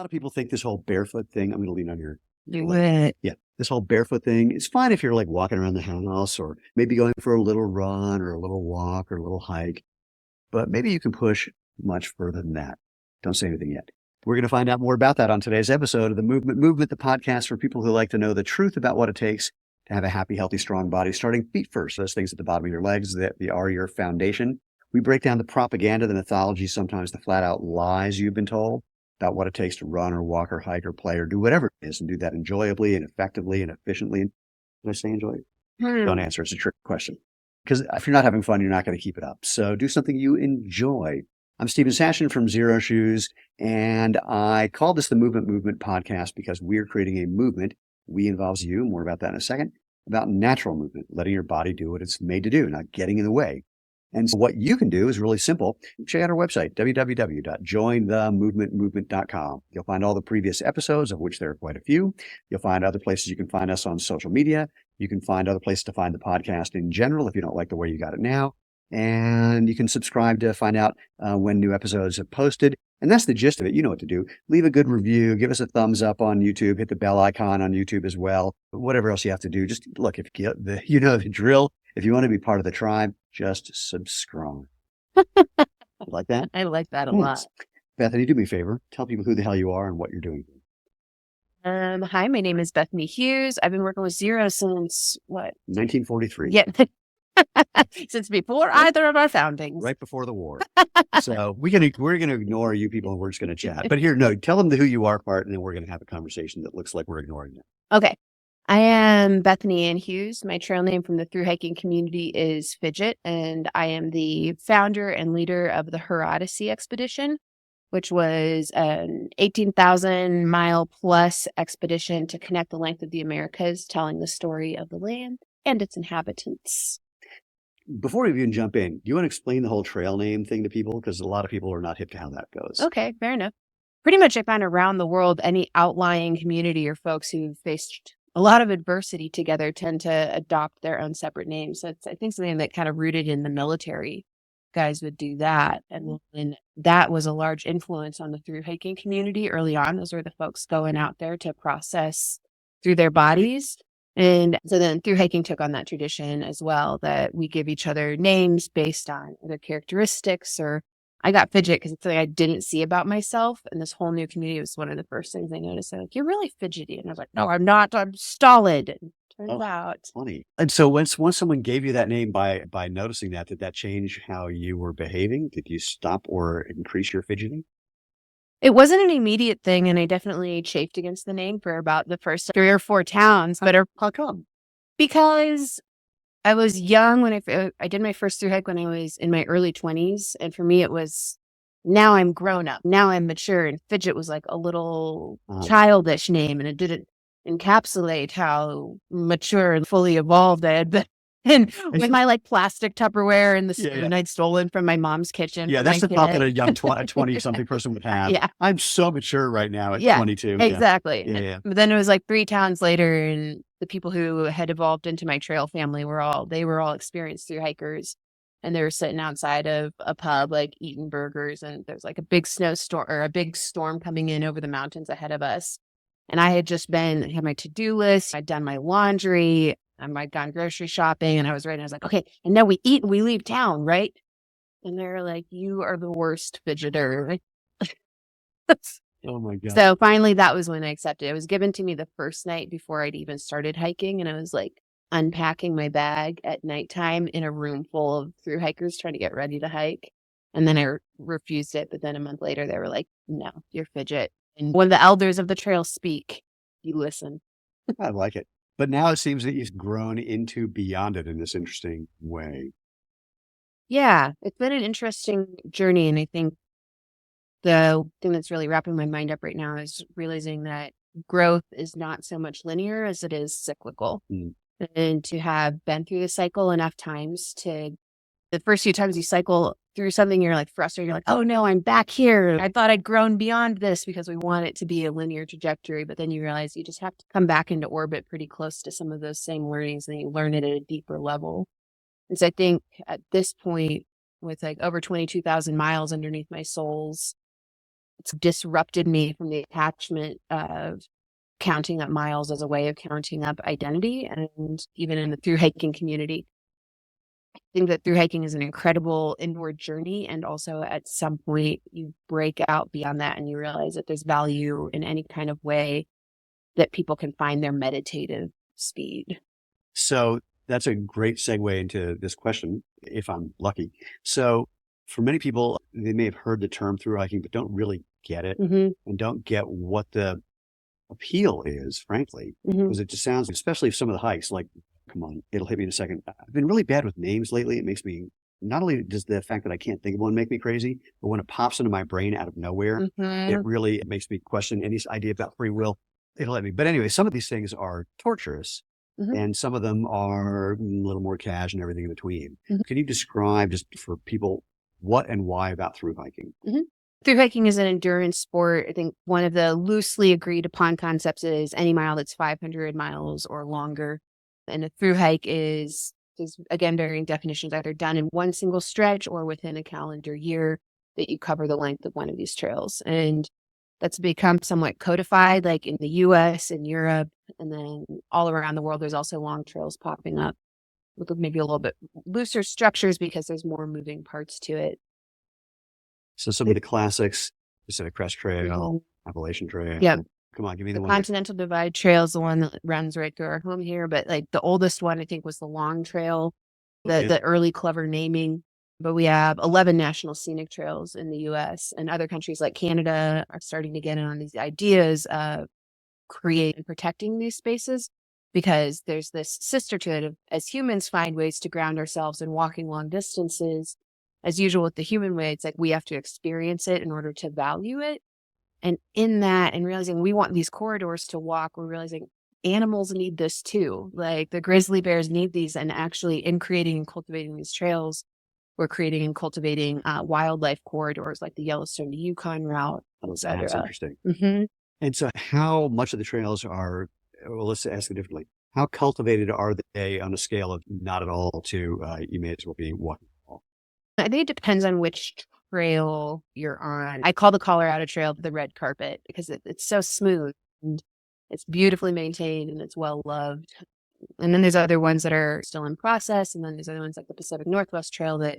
lot of people think this whole barefoot thing, I'm going to lean on your Do leg. it. Yeah, this whole barefoot thing is fine if you're like walking around the house or maybe going for a little run or a little walk or a little hike. But maybe you can push much further than that. Don't say anything yet. We're going to find out more about that on today's episode of the Movement, the podcast for people who like to know the truth about what it takes to have a happy, healthy, strong body, starting feet first. Those things at the bottom of your legs that are your foundation. We break down the propaganda, the mythology, sometimes the flat out lies you've been told about what it takes to run or walk or hike or play or do whatever it is, and do that enjoyably and effectively and efficiently. Did I say enjoy? Don't answer. It's a trick question. Because if you're not having fun, you're not going to keep it up. So do something you enjoy. I'm Stephen Sashin from Zero Shoes, and I call this the Movement podcast because we're creating a movement. We involves you, more about that in a second, about natural movement, letting your body do what it's made to do, not getting in the way. And so what you can do is really simple. Check out our website, www.jointhemovementmovement.com. You'll find all the previous episodes, of which there are quite a few. You'll find other places you can find us on social media. You can find other places to find the podcast in general if you don't like the way you got it now. And you can subscribe to find out when new episodes are posted. And that's the gist of it. You know what to do. Leave a good review. Give us a thumbs up on YouTube. Hit the bell icon on YouTube as well. Whatever else you have to do. Just look, if you know the drill. If you want to be part of the tribe, just subscribe. You like that? I like that a lot. Bethany, do me a favor. Tell people who the hell you are and what you're doing. Hi, my name is Bethany Hughes. I've been working with Zero since what? 1943. Yeah. Since before either of our foundings. Right before the war. So we're going to ignore you people and we're just going to chat. But here, no, tell them the who you are part, and then we're going to have a conversation that looks like we're ignoring them. Okay. I am Bethany Ann Hughes. My trail name from the thru-hiking community is Fidgit, and I am the founder and leader of the Her Odyssey Expedition, which was an 18,000 mile plus expedition to connect the length of the Americas, telling the story of the land and its inhabitants. Before we even jump in, do you want to explain the whole trail name thing to people? Because a lot of people are not hip to how that goes. Okay, fair enough. Pretty much I find around the world, any outlying community or folks who've faced a lot of adversity together tend to adopt their own separate names. So it's, I think, something that kind of rooted in the military. Guys would do that. And that was a large influence on the thru-hiking community early on. Those were the folks going out there to process through their bodies. And so then thru-hiking took on that tradition as well, that we give each other names based on their characteristics. Or I got Fidget because it's something I didn't see about myself. And this whole new community was one of the first things I noticed. They're like, you're really fidgety. And I was like, no, I'm not. I'm stolid. And turns out. Funny. And so once someone gave you that name by noticing that, did that change how you were behaving? Did you stop or increase your fidgeting? It wasn't an immediate thing, and I definitely chafed against the name for about the first 3 or 4 towns. How come? Because I was young when I did my first thru-hike when I was in my early 20s. And for me, it was, now I'm grown up. Now I'm mature. And Fidget was like a little childish name. And it didn't encapsulate how mature and fully evolved I had been. And with my like plastic Tupperware and the spoon I'd stolen from my mom's kitchen. Yeah, that's the thought that a young 20-something person would have. Yeah. I'm so mature right now at 22. Exactly. Yeah. But then it was like 3 towns later, and the people who had evolved into my trail family were all experienced thru-hikers. And they were sitting outside of a pub, like eating burgers. And there's like a big snowstorm or a big storm coming in over the mountains ahead of us. And I had had my to-do list. I'd done my laundry. I'd gone grocery shopping, and I was ready. I was like, okay, and now we eat and we leave town, right? And they're like, you are the worst fidgeter. Oh my God. So finally, that was when I accepted it. It was given to me the first night before I'd even started hiking. And I was like unpacking my bag at nighttime in a room full of thru-hikers trying to get ready to hike. And then I refused it. But then a month later, they were like, no, you're Fidget. And when the elders of the trail speak, you listen. I like it. But now it seems that you've grown into beyond it in this interesting way. Yeah, it's been an interesting journey. And I think the thing that's really wrapping my mind up right now is realizing that growth is not so much linear as it is cyclical. And to have been through the cycle enough times to, the first few times you cycle through something, you're like frustrated. You're like, oh no, I'm back here. I thought I'd grown beyond this, because we want it to be a linear trajectory. But then you realize you just have to come back into orbit pretty close to some of those same learnings, and you learn it at a deeper level. And so I think at this point, with like over 22,000 miles underneath my soles, It's disrupted me from the attachment of counting up miles as a way of counting up identity. And even in the through hiking community, I think that through hiking is an incredible inward journey. And also at some point you break out beyond that and you realize that there's value in any kind of way that people can find their meditative speed. So that's a great segue into this question, if I'm lucky. So for many people, they may have heard the term through hiking, but don't really get it Mhm, and don't get what the appeal is, frankly, mhm. because it just sounds, especially if some of the hikes, like, come on, it'll hit me in a second. I've been really bad with names lately. It makes me, not only does the fact that I can't think of one make me crazy, but when it pops into my brain out of nowhere, it Mhm. really makes me question any idea about free will. It'll hit me. But anyway, some of these things are torturous Mhm. and some of them are a little more cash and everything in between. Mhm. Can you describe, just for people, what and why about through hiking? Mhm. Through hiking is an endurance sport. I think one of the loosely agreed upon concepts is any mile that's 500 miles or longer. And a through hike is again varying definitions, either done in one single stretch or within a calendar year that you cover the length of one of these trails. And that's become somewhat codified, like in the US and Europe, and then all around the world. There's also long trails popping up with maybe a little bit looser structures because there's more moving parts to it. So some of the classics, Pacific Crest Trail, Mhm. Appalachian Trail. Yep. Come on, give me The the one that, Continental Divide Trail is the one that runs right through our home here, but, like, the oldest one, I think, was the Long Trail, okay. the early clever naming, but we have 11 national scenic trails in the US, and other countries like Canada are starting to get in on these ideas of creating and protecting these spaces because there's this sisterhood of as humans find ways to ground ourselves in walking long distances, as usual with the human way, it's like we have to experience it in order to value it. And in that and realizing we want these corridors to walk, we're realizing animals need this too. Like the grizzly bears need these. And actually, in creating and cultivating these trails, we're creating and cultivating wildlife corridors like the Yellowstone to Yukon route, et that's cetera. interesting. Hmm. And so how much of the trails are, well, let's ask it differently. How cultivated are they on a scale of not at all to, you may as well be walking? I think it depends on which trail you're on. I call the Colorado Trail the red carpet because it's so smooth and it's beautifully maintained and it's well loved. And then there's other ones that are still in process. And then there's other ones like the Pacific Northwest Trail that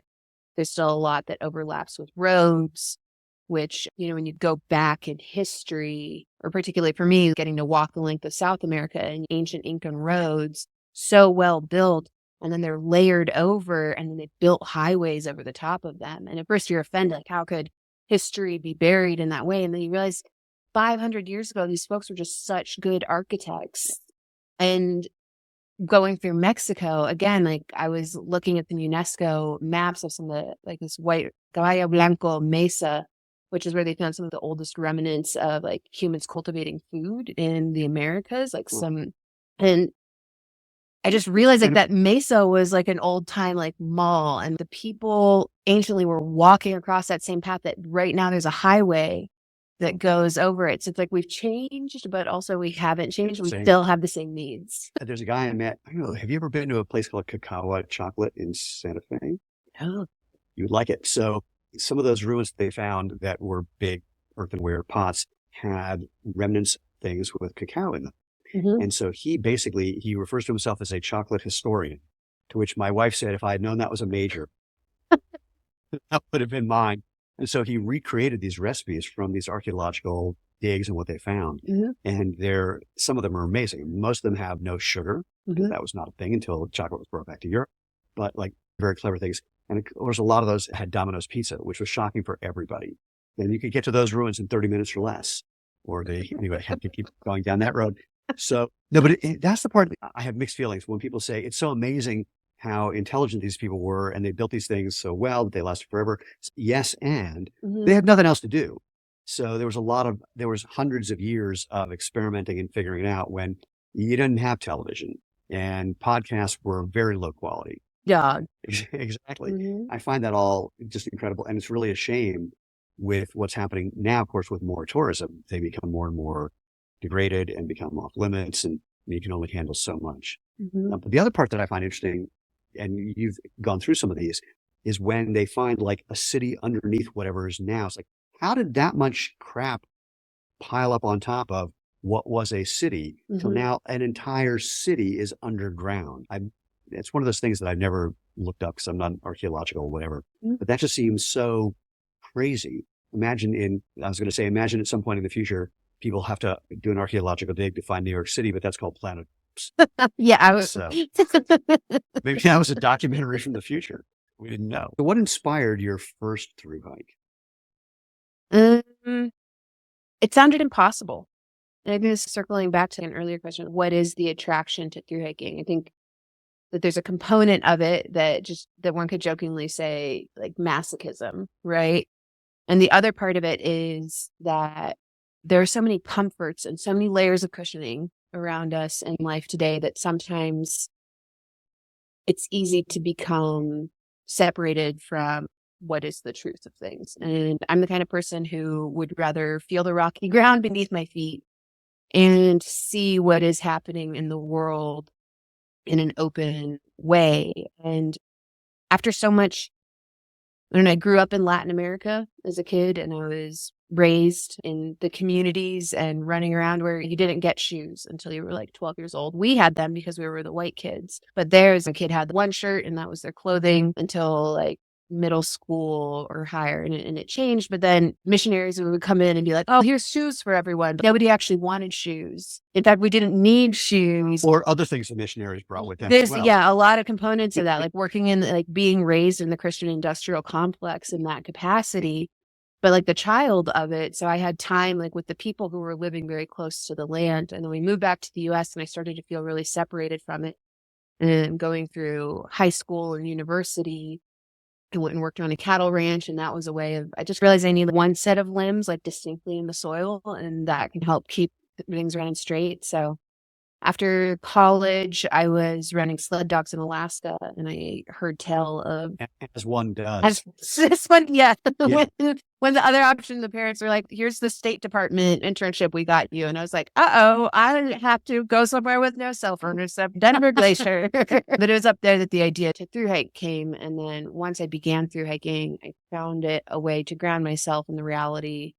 there's still a lot that overlaps with roads, which, when you go back in history, or particularly for me, getting to walk the length of South America and ancient Incan roads, so well built. And then they're layered over, and then they built highways over the top of them. And at first you're offended, like, how could history be buried in that way? And then you realize 500 years ago, these folks were just such good architects. And going through Mexico, again, like I was looking at the UNESCO maps of some of the, like this white Caballo Blanco Mesa, which is where they found some of the oldest remnants of like humans cultivating food in the Americas, like Well, some, and I just realized like and that mesa was like an old time like mall, and the people anciently were walking across that same path that right now there's a highway that goes over it. So it's like we've changed, but also we haven't changed. We same. still have the same needs. There's a guy I met. I don't know. Have you ever been to a place called Cacao Chocolate in Santa Fe? Oh. You would like it. So some of those ruins they found that were big earthenware pots had remnants of things with cacao in them. Mhm. And so he refers to himself as a chocolate historian, to which my wife said, if I had known that was a major, that would have been mine. And so he recreated these recipes from these archaeological digs and what they found. Mhm. And some of them are amazing. Most of them have no sugar because Mhm. that was not a thing until chocolate was brought back to Europe, but like very clever things. And of course, a lot of those had Domino's pizza, which was shocking for everybody. And you could get to those ruins in 30 minutes or less, or they, anyway, have to keep going down that road. So, no, but that's the part that I have mixed feelings when people say it's so amazing how intelligent these people were and they built these things so well that they lasted forever. Yes, and Mhm. they had nothing else to do. So there was hundreds of years of experimenting and figuring it out when you didn't have television and podcasts were very low quality. Dog. Exactly. Mhm. I find that all just incredible. And it's really a shame with what's happening now, of course, with more tourism. They become more and more degraded and become off limits, and you can only handle so much. Mhm. But the other part that I find interesting, and you've gone through some of these, is when they find like a city underneath whatever is now. It's like, how did that much crap pile up on top of what was a city till now an entire city is underground? It's one of those things that I've never looked up because I'm not archaeological or whatever, but that just seems so crazy. Imagine at some point in the future, people have to do an archaeological dig to find New York City, but that's called Planet. Yeah, I was. So maybe that was a documentary from the future. We didn't know. So what inspired your first through hike? It sounded impossible. And I think this is circling back to an earlier question. What is the attraction to through hiking? I think that there's a component of it that one could jokingly say like masochism, right? And the other part of it is that there are so many comforts and so many layers of cushioning around us in life today that sometimes it's easy to become separated from what is the truth of things. And I'm the kind of person who would rather feel the rocky ground beneath my feet and see what is happening in the world in an open way. And after so much, I grew up in Latin America as a kid, and I was raised in the communities and running around where you didn't get shoes until you were like 12 years old. We had them because we were the white kids, but there's a kid had one shirt and that was their clothing until like middle school or higher, and it changed. But then missionaries would come in and be like, oh, here's shoes for everyone. But nobody actually wanted shoes. In fact, we didn't need shoes. Or other things the missionaries brought with them. There's a lot of components of that, like working in, like being raised in the Christian industrial complex in that capacity, but like the child of it. So I had time like with the people who were living very close to the land. And then we moved back to the US and I started to feel really separated from it. And going through high school and university, I went and worked on a cattle ranch, and that was a way of, I just realized I need one set of limbs like distinctly in the soil, and that can help keep things running straight. So after college, I was running sled dogs in Alaska, and I heard tell of, as one does. This one, yeah. When the other option, the parents were like, "Here's the State Department internship we got you," and I was like, "Uh-oh, I have to go somewhere with no cell phone or some Denver Glacier." But it was up there that the idea to through hike came, and then once I began through hiking, I found it a way to ground myself in the reality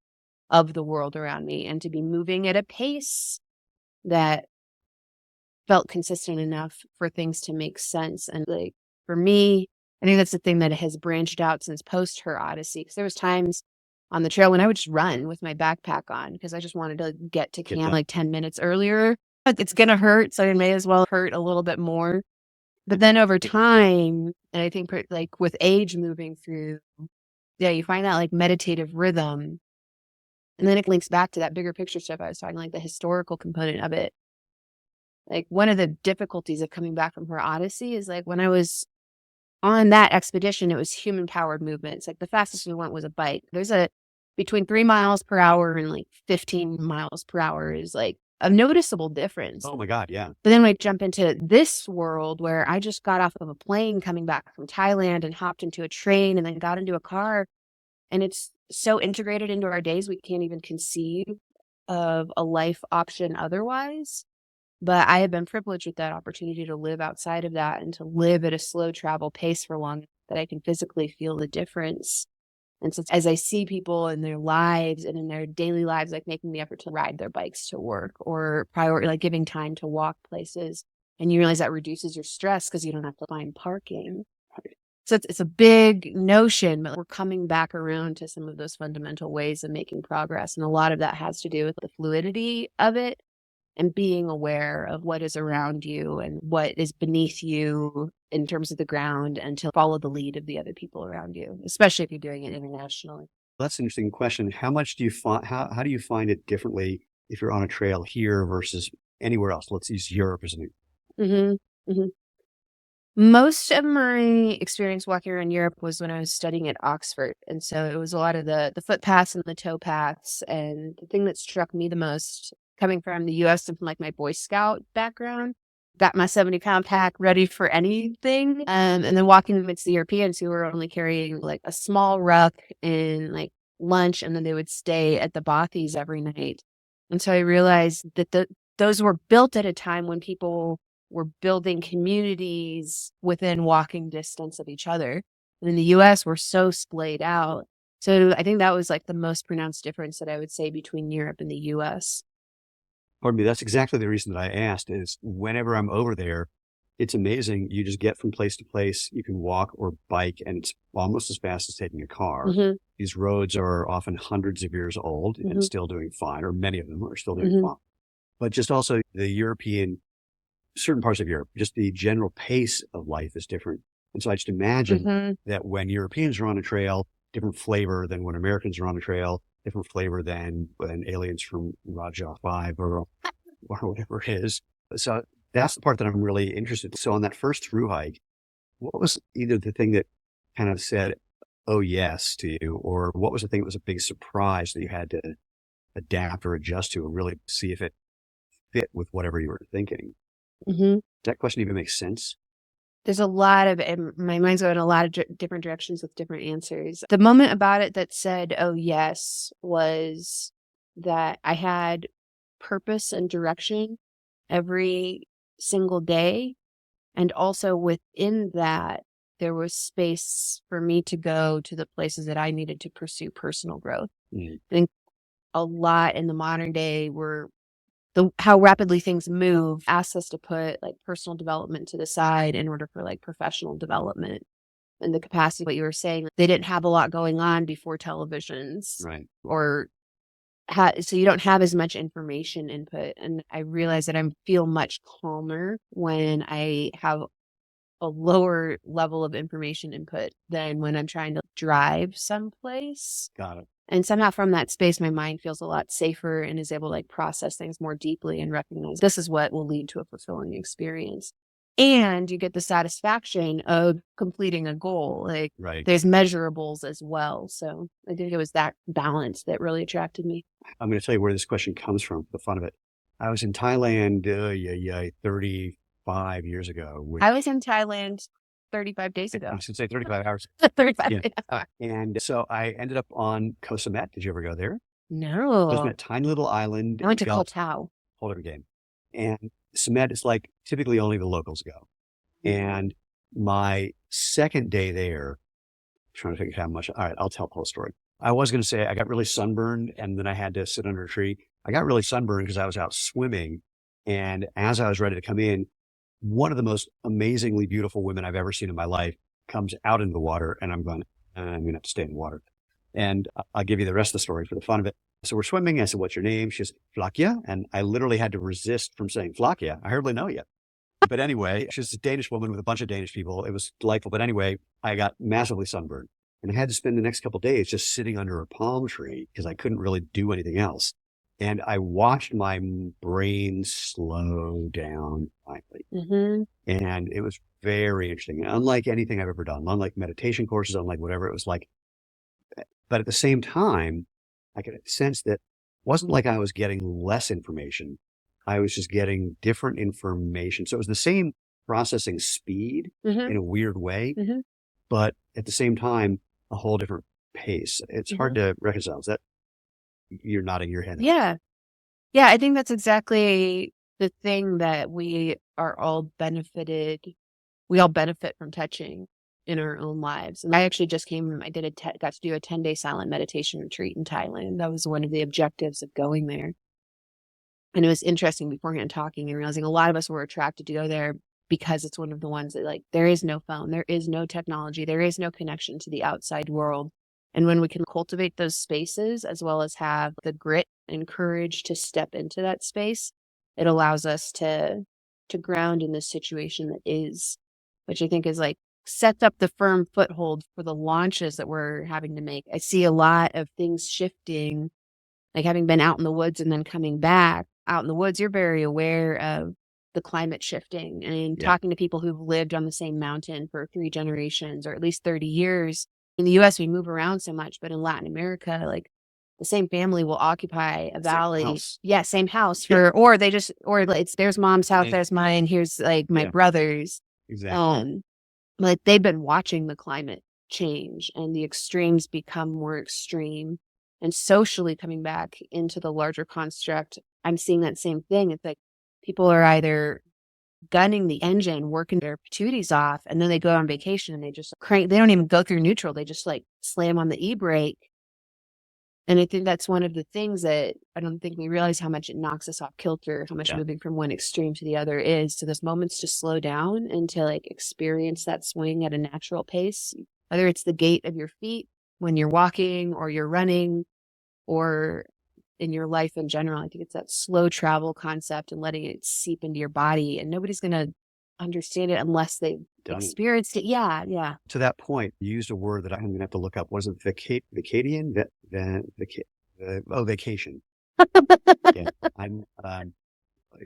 of the world around me and to be moving at a pace that felt consistent enough for things to make sense. And like for me, I think that's the thing that has branched out since post Her Odyssey. Because there was times on the trail when I would just run with my backpack on because I just wanted to get to camp like 10 minutes earlier. It's going to hurt, so it may as well hurt a little bit more. But then over time, and I think like with age moving through, you find that like meditative rhythm. And then it links back to that bigger picture stuff I was talking, like the historical component of it. Like one of the difficulties of coming back from Her Odyssey is like when I was on that expedition, it was human powered movements. Like the fastest we went was a bike. There's between 3 miles per hour and like 15 miles per hour is like a noticeable difference. Oh my God. Yeah. But then we jump into this world where I just got off of a plane coming back from Thailand and hopped into a train and then got into a car. And it's so integrated into our days, we can't even conceive of a life option otherwise. But I have been privileged with that opportunity to live outside of that and to live at a slow travel pace for long that I can physically feel the difference. And so as I see people in their lives and in their daily lives, like making the effort to ride their bikes to work or like giving time to walk places, and you realize that reduces your stress because you don't have to find parking. So it's a big notion, but we're coming back around to some of those fundamental ways of making progress. And a lot of that has to do with the fluidity of it and being aware of what is around you and what is beneath you in terms of the ground, and to follow the lead of the other people around you, especially if you're doing it internationally. That's an interesting question. How much do you find, how do you find it differently if you're on a trail here versus anywhere else? Let's use Europe as an example. Most of my experience walking around Europe was when I was studying at Oxford. And so it was a lot of the footpaths and the towpaths. And the thing that struck me the most, coming from the US and from like my Boy Scout background, got my 70-pound pack ready for anything. And then walking amidst the Europeans who were only carrying like a small ruck and like lunch, and then they would stay at the bothies every night. And so I realized that those were built at a time when people were building communities within walking distance of each other. And in the US, we're so splayed out. So I think that was like the most pronounced difference that I would say between Europe and the US. Pardon me, that's exactly the reason that I asked is whenever I'm over there, it's amazing. You just get from place to place. You can walk or bike, and it's almost as fast as taking a car. hmm These roads are often hundreds of years old hmm and still doing fine, or many of them are still doing hmm fine. But just also the European, certain parts of Europe, just the general pace of life is different. And so I just imagine hmm that when Europeans are on a trail, different flavor than when Americans are on a trail, different flavor than when aliens from Raja 5 or whatever it is. So that's the part that I'm really interested in. So on that first through hike, what was either the thing that kind of said, oh, yes, to you, or what was the thing that was a big surprise that you had to adapt or adjust to and really see if it fit with whatever you were thinking? hmm Does that question even make sense? There's a lot of, and my mind's going a lot of different directions with different answers. The moment about it that said, oh, yes, was that I had purpose and direction every single day. And also within that, there was space for me to go to the places that I needed to pursue personal growth. Mm. I think a lot in the modern day how rapidly things move asks us to put like personal development to the side in order for like professional development and the capacity. What you were saying, they didn't have a lot going on before televisions Right. or so you don't have as much information input. And I realize that I feel much calmer when I have a lower level of information input than when I'm trying to drive someplace. Got it. And somehow from that space, my mind feels a lot safer and is able to like process things more deeply and recognize this is what will lead to a fulfilling experience. And you get the satisfaction of completing a goal. Like Right. there's measurables as well. So I think it was that balance that really attracted me. I'm going to tell you where this question comes from for the fun of it. I was in Thailand 35 years ago. I was in Thailand 35 days ago. I should say 35 hours. 35 Yeah. days. And so I ended up on Koh Samet. Did you ever go there? Koh No. Samet, tiny little island. I went to Koh Koh whole different game. And Samet is like typically only the locals go. And my second day there, trying to figure out how much. All right, I'll tell the whole story. I was going to say I got really sunburned and then I had to sit under a tree. I got really sunburned because I was out swimming. And as I was ready to come in, one of the most amazingly beautiful women I've ever seen in my life comes out into the water, and I'm going to have to stay in the water. And I'll give you the rest of the story for the fun of it. So we're swimming. I said, what's your name? She says, Flakia. And I literally had to resist from saying Flakia. I hardly know you. But anyway, she's a Danish woman with a bunch of Danish people. It was delightful. But anyway, I got massively sunburned and I had to spend the next couple of days just sitting under a palm tree because I couldn't really do anything else. And I watched my brain slow down finally. Mm-hmm. And it was very interesting. And unlike anything I've ever done, unlike meditation courses, unlike whatever it was like. But at the same time, I could sense that it wasn't like I was getting less information. I was just getting different information. So it was the same processing speed in a weird way, but at the same time, a whole different pace. It's hard to reconcile. Is that you're nodding your head? Yeah. Yeah. I think that's exactly the thing that we all benefit from touching in our own lives. And I actually just got to do a 10-day silent meditation retreat in Thailand. That was one of the objectives of going there. And it was interesting beforehand talking and realizing a lot of us were attracted to go there because it's one of the ones that like, there is no phone, there is no technology, there is no connection to the outside world. And when we can cultivate those spaces as well as have the grit and courage to step into that space, it allows us to ground in this situation that is, which I think is like sets up the firm foothold for the launches that we're having to make. I see a lot of things shifting, like having been out in the woods and then coming back out in the woods, you're very aware of the climate shifting and talking to people who've lived on the same mountain for 3 generations or at least 30 years. In the US, we move around so much, but in Latin America, like the same family will occupy a valley. Same house or it's there's mom's house, there's mine, here's like my brother's. Exactly. Like they've been watching the climate change and the extremes become more extreme. And socially coming back into the larger construct, I'm seeing that same thing. It's like people are either gunning the engine, working their patooties off, and then they go on vacation and they just crank. They don't even go through neutral. They just like slam on the e-brake And I think that's one of the things that I don't think we realize how much it knocks us off kilter, how much moving from one extreme to the other is. So those moments to slow down and to like experience that swing at a natural pace, whether it's the gait of your feet when you're walking or you're running or in your life in general. I think it's that slow travel concept and letting it seep into your body, and nobody's going to understand it unless they've experienced it. Yeah. Yeah. To that point, you used a word that I'm going to have to look up. Was it Vacadian? Vacation. Yeah. I'm,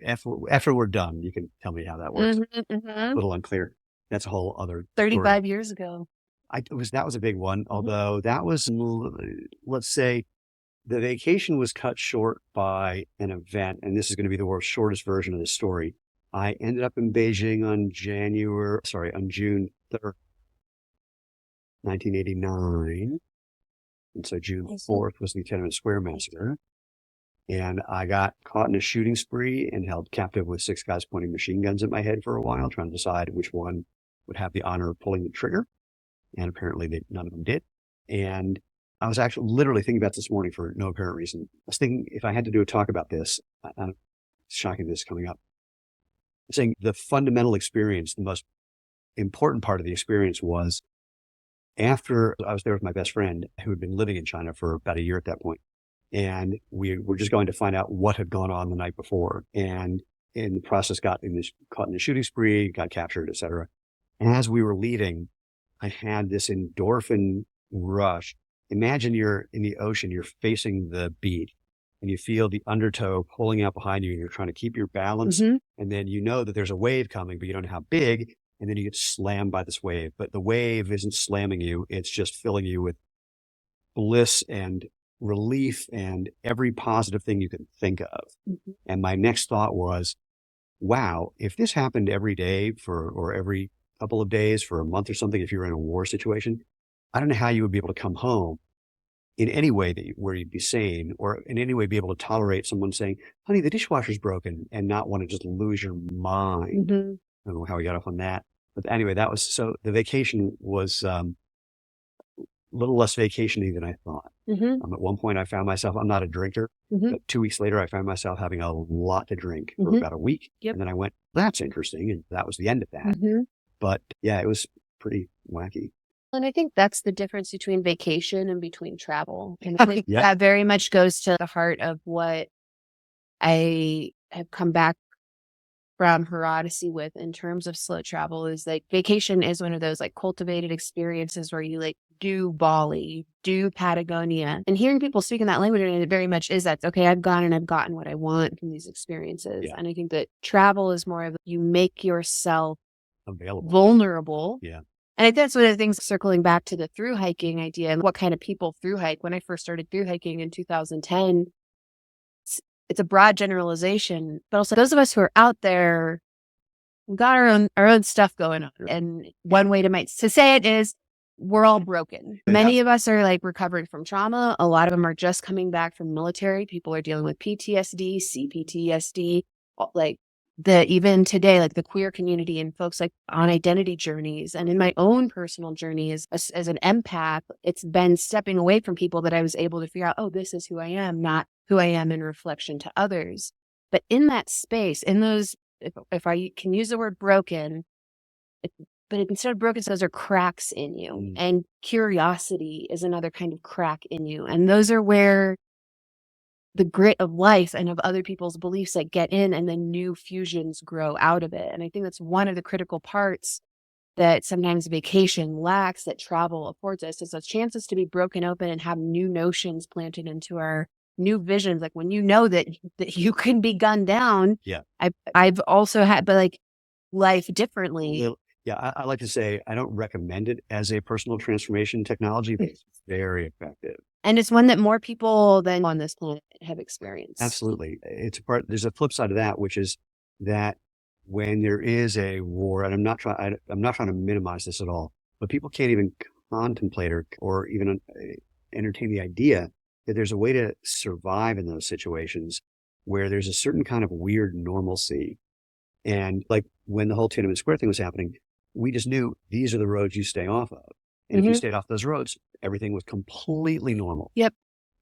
after we're done, you can tell me how that works. A little unclear. That's a whole other 35 story. years ago. That was a big one. Although that was, let's say, the vacation was cut short by an event, and this is going to be the world's shortest version of this story. I ended up in Beijing on June 3rd, 1989. And so June 4th was the Tiananmen Square massacre. And I got caught in a shooting spree and held captive with 6 guys pointing machine guns at my head for a while, trying to decide which one would have the honor of pulling the trigger. And apparently none of them did. And I was actually literally thinking about this morning for no apparent reason. I was thinking if I had to do a talk about this, it's shocking this is coming up. I'm saying the fundamental experience, the most important part of the experience was after I was there with my best friend who had been living in China for about a year at that point. And we were just going to find out what had gone on the night before. And in the process, caught in a shooting spree, got captured, et cetera. And as we were leaving, I had this endorphin rush. Imagine you're in the ocean, you're facing the beach, and you feel the undertow pulling out behind you, and you're trying to keep your balance. And then you know that there's a wave coming, but you don't know how big. And then you get slammed by this wave. But the wave isn't slamming you. It's just filling you with bliss and relief and every positive thing you can think of. And my next thought was, wow, if this happened every day or every couple of days for a month or something, if you were in a war situation, I don't know how you would be able to come home in any way where you'd be sane, or in any way be able to tolerate someone saying, honey, the dishwasher's broken, and not want to just lose your mind. I don't know how we got off on that. But anyway, so the vacation was a little less vacation-y than I thought. At one point I found myself, I'm not a drinker, but 2 weeks later I found myself having a lot to drink for about a week. And then I went, that's interesting. And that was the end of that. But yeah, it was pretty wacky. And I think that's the difference between vacation and between travel. And I think that very much goes to the heart of what I have come back from Her Odyssey with in terms of slow travel is like vacation is one of those like cultivated experiences where you like do Bali, do Patagonia, and hearing people speak in that language, and it very much is that, okay, I've gone and I've gotten what I want from these experiences. And I think that travel is more of you make yourself available, vulnerable. And I think that's one of the things, circling back to the through hiking idea and what kind of people through hike. When I first started through hiking in 2010, it's a broad generalization, but also those of us who are out there, we've got our own stuff going on. And one way to say it is we're all broken. Many of us are like recovering from trauma. A lot of them are just coming back from military. People are dealing with PTSD, CPTSD, like even today, like the queer community and folks like on identity journeys. And in my own personal journey as an empath, it's been stepping away from people that I was able to figure out, oh, this is who I am, not who I am in reflection to others. But in that space, in those, if I can use the word broken, but instead of broken, those are cracks in you. And curiosity is another kind of crack in you. And those are where the grit of life and of other people's beliefs that get in, and then new fusions grow out of it. And I think that's one of the critical parts that sometimes vacation lacks, that travel affords us, is those chances to be broken open and have new notions planted into our new visions. Like when you know that you can be gunned down. I've also had, but like life differently. I like to say I don't recommend it as a personal transformation technology, but it's very effective. And it's one that more people than on this planet have experienced. Absolutely. There's a flip side of that, which is that when there is a war, and I'm not trying to minimize this at all, but people can't even contemplate or even entertain the idea that there's a way to survive in those situations where there's a certain kind of weird normalcy. And like when the whole Tiananmen Square thing was happening, we just knew these are the roads you stay off of. And if you stayed off those roads, everything was completely normal.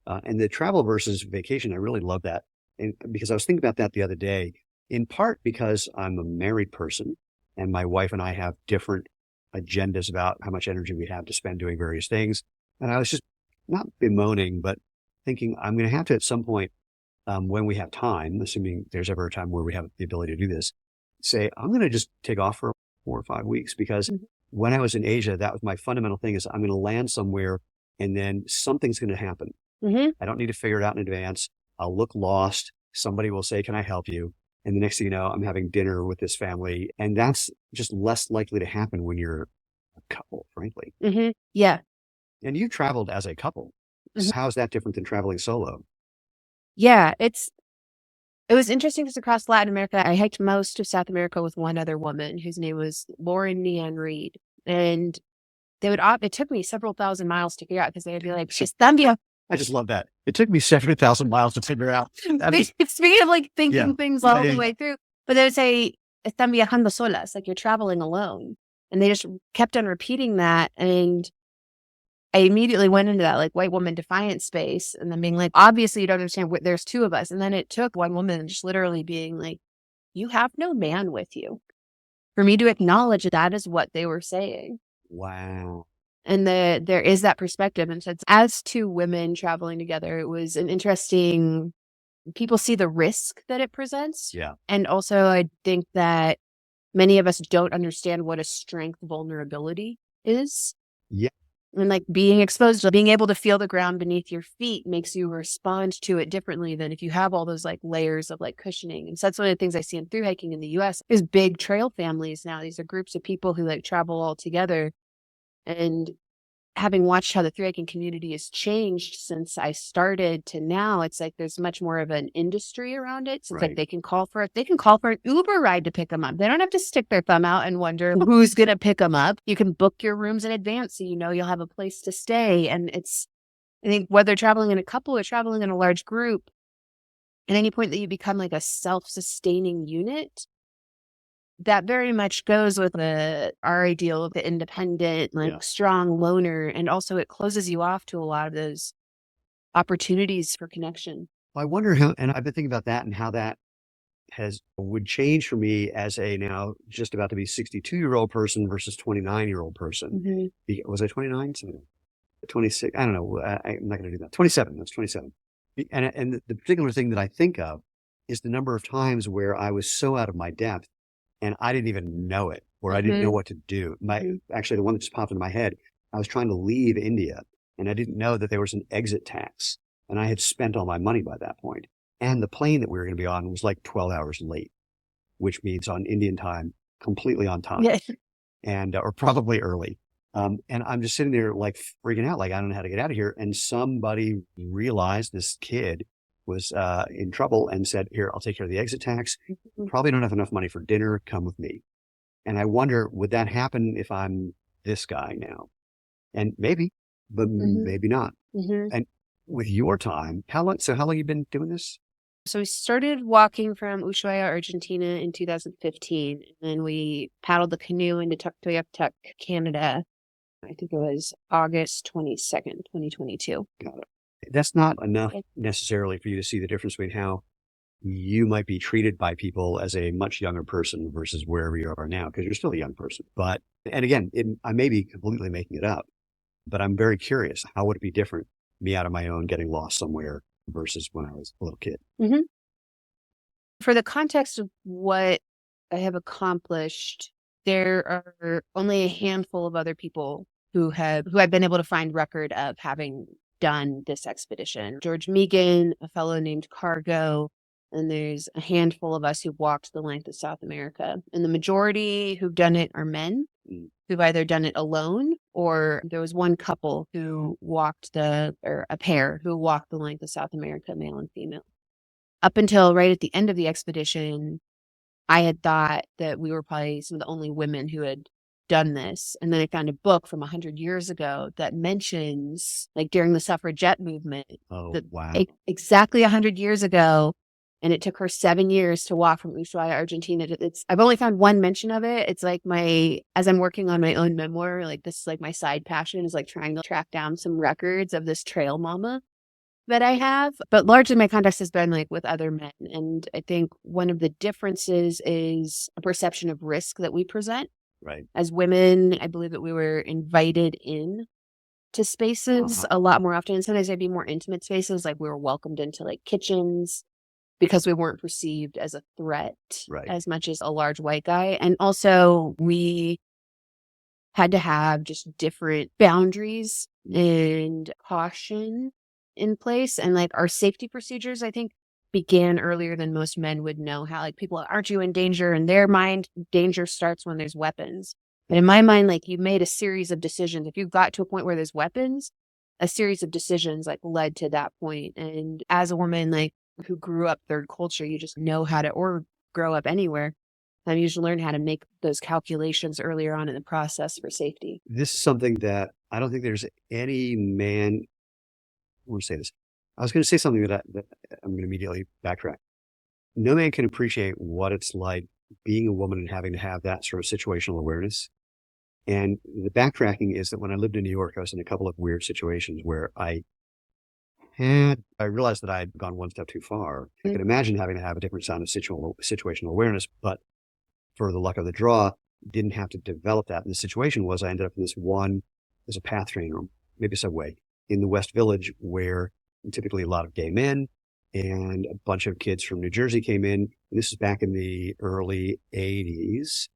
And the travel versus vacation, I really love that. And because I was thinking about that the other day, in part because I'm a married person and my wife and I have different agendas about how much energy we have to spend doing various things. And I was just not bemoaning, but thinking I'm going to have to at some point, when we have time, assuming there's ever a time where we have the ability to do this, say, I'm going to just take off for 4 or 5 weeks because when I was in Asia, that was my fundamental thing is I'm going to land somewhere and then something's going to happen. I don't need to figure it out in advance. I'll look lost. Somebody will say, can I help you? And the next thing you know, I'm having dinner with this family. And that's just less likely to happen when you're a couple, frankly. Yeah. And you traveled as a couple. So how is that different than traveling solo? Yeah. It was interesting because across Latin America, I hiked most of South America with one other woman whose name was Lauren Nean Reed. And it took me several thousand miles to figure out because they would be like, Estambia. I just love that. It took me 7,000 miles to figure out. Speaking of like thinking things all the way through, but they would say, Están viajando solas, like you're traveling alone. And they just kept on repeating that. And I immediately went into that like white woman defiant space and then being like, obviously you don't understand what there's two of us. And then it took one woman just literally being like, you have no man with you for me to acknowledge that is what they were saying. Wow. And there is that perspective. And so as two women traveling together, it was an interesting, people see the risk that it presents. Yeah. And also I think that many of us don't understand what a strength vulnerability is. Yeah. And like being exposed to being able to feel the ground beneath your feet makes you respond to it differently than if you have all those like layers of like cushioning. And so that's one of the things I see in thru hiking in the US is big trail families now. These are groups of people who like travel all together. And having watched how the thru hiking community has changed since I started to now, it's like there's much more of an industry around it. So it's like they can call for an Uber ride to pick them up. They don't have to stick their thumb out and wonder who's going to pick them up. You can book your rooms in advance so you know you'll have a place to stay. And I think whether traveling in a couple or traveling in a large group, at any point that you become like a self-sustaining unit, that very much goes with our ideal of the independent, like strong loner. And also it closes you off to a lot of those opportunities for connection. Well, I wonder how, and I've been thinking about that and how that would change for me as a now just about to be 62-year-old person versus 29-year-old person. Was I 29? 26? I don't know. I'm not going to do that. 27. That's 27. And the particular thing that I think of is the number of times where I was so out of my depth and I didn't even know it, or I didn't know what to do. Actually, the one that just popped into my head, I was trying to leave India and I didn't know that there was an exit tax and I had spent all my money by that point. And the plane that we were going to be on was like 12 hours late, which means on Indian time, completely on time and, or probably early. And I'm just sitting there like freaking out, like, I don't know how to get out of here. And somebody realized this kid was in trouble and said, here, I'll take care of the exit tax. Probably don't have enough money for dinner. Come with me. And I wonder, would that happen if I'm this guy now? And maybe, but maybe not. And with your time, how long have you been doing this? So we started walking from Ushuaia, Argentina in 2015. And then we paddled the canoe into Tuktoyaktuk, Canada. I think it was August 22nd, 2022. Got it. That's not enough necessarily for you to see the difference between how you might be treated by people as a much younger person versus wherever you are now, because you're still a young person. But, and again, I may be completely making it up, but I'm very curious. How would it be different, me out of my own getting lost somewhere versus when I was a little kid? For the context of what I have accomplished, there are only a handful of other people who I've been able to find record of having done this expedition. George Megan, a fellow named Cargo, and there's a handful of us who've walked the length of South America. And the majority who've done it are men who've either done it alone, or there was one couple who or a pair who walked the length of South America, male and female. Up until right at the end of the expedition, I had thought that we were probably some of the only women who had done this. And then I found a book from 100 years ago that mentions, like during the suffragette movement, exactly 100 years ago. And it took her 7 years to walk from Ushuaia, Argentina. I've only found one mention of it. It's like as I'm working on my own memoir, like this is like my side passion is like trying to track down some records of this trail mama. that I have, but largely my context has been like with other men. And I think one of the differences is a perception of risk that we present. Right. As women, I believe that we were invited in to spaces a lot more often. And sometimes they'd be more intimate spaces, like we were welcomed into like kitchens because we weren't perceived as a threat Right. as much as a large white guy. And also we had to have just different boundaries and caution in place. And like our safety procedures, I think, began earlier than most men would know how. Like people, aren't you in danger? In their mind, danger starts when there's weapons. But in my mind, like you made a series of decisions. If you got to a point where there's weapons, a series of decisions like led to that point. And as a woman, like who grew up third culture, you just know how to, or grow up anywhere. You should learn how to make those calculations earlier on in the process for safety. This is something that I don't think there's any man. I want to say this. I was going to say something that I'm going to immediately backtrack. No man can appreciate what it's like being a woman and having to have that sort of situational awareness. And the backtracking is that when I lived in New York, I was in a couple of weird situations where I realized that I had gone one step too far. I could imagine having to have a different kind of situational awareness, but for the luck of the draw, didn't have to develop that. And the situation was I ended up in this one, there's a PATH training room, maybe a subway, in the West Village where typically a lot of gay men and a bunch of kids from New Jersey came in. And this is back in the early 80s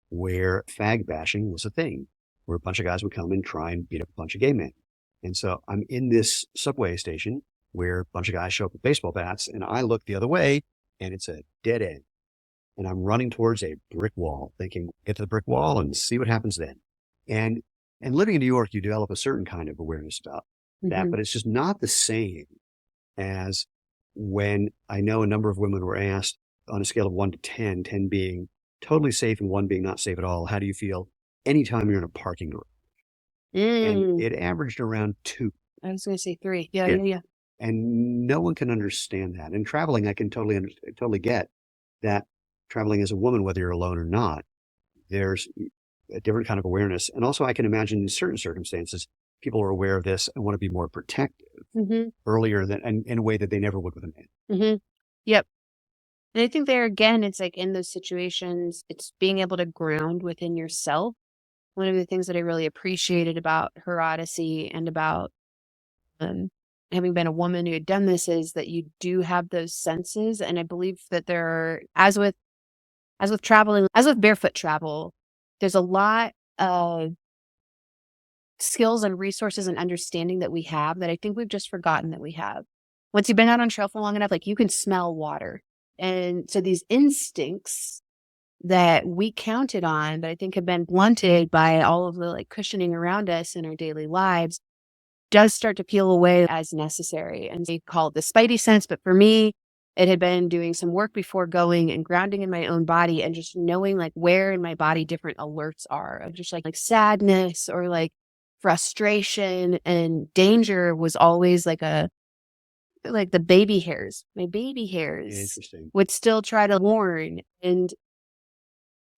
where fag bashing was a thing, where a bunch of guys would come and try and beat up a bunch of gay men. And so I'm in this subway station where a bunch of guys show up with baseball bats, and I look the other way and it's a dead end. And I'm running towards a brick wall, thinking, get to the brick wall and see what happens then. And living in New York, you develop a certain kind of awareness about that, but it's just not the same as when I know a number of women were asked on a scale of 1 to 10, 10 being totally safe and 1 being not safe at all. How do you feel anytime you're in a parking garage? And it averaged around 2. I was going to say 3. Yeah. And no one can understand that. And traveling, I can totally get that. Traveling as a woman, whether you're alone or not, there's a different kind of awareness. And also I can imagine in certain circumstances, people are aware of this and want to be more protective earlier than, and in a way that they never would with a man. Yep. And I think there again, it's like in those situations, it's being able to ground within yourself. One of the things that I really appreciated about Her Odyssey and about having been a woman who had done this is that you do have those senses. And I believe that there are, as with traveling, as with barefoot travel, there's a lot of skills and resources and understanding that we have that I think we've just forgotten that we have. Once you've been out on trail for long enough, like you can smell water. And so these instincts that we counted on, that I think have been blunted by all of the like cushioning around us in our daily lives, does start to peel away as necessary. And they call it the spidey sense. But for me, it had been doing some work before going and grounding in my own body and just knowing like where in my body different alerts are of just like sadness or like frustration, and danger was always like the baby hairs. My baby hairs would still try to warn. And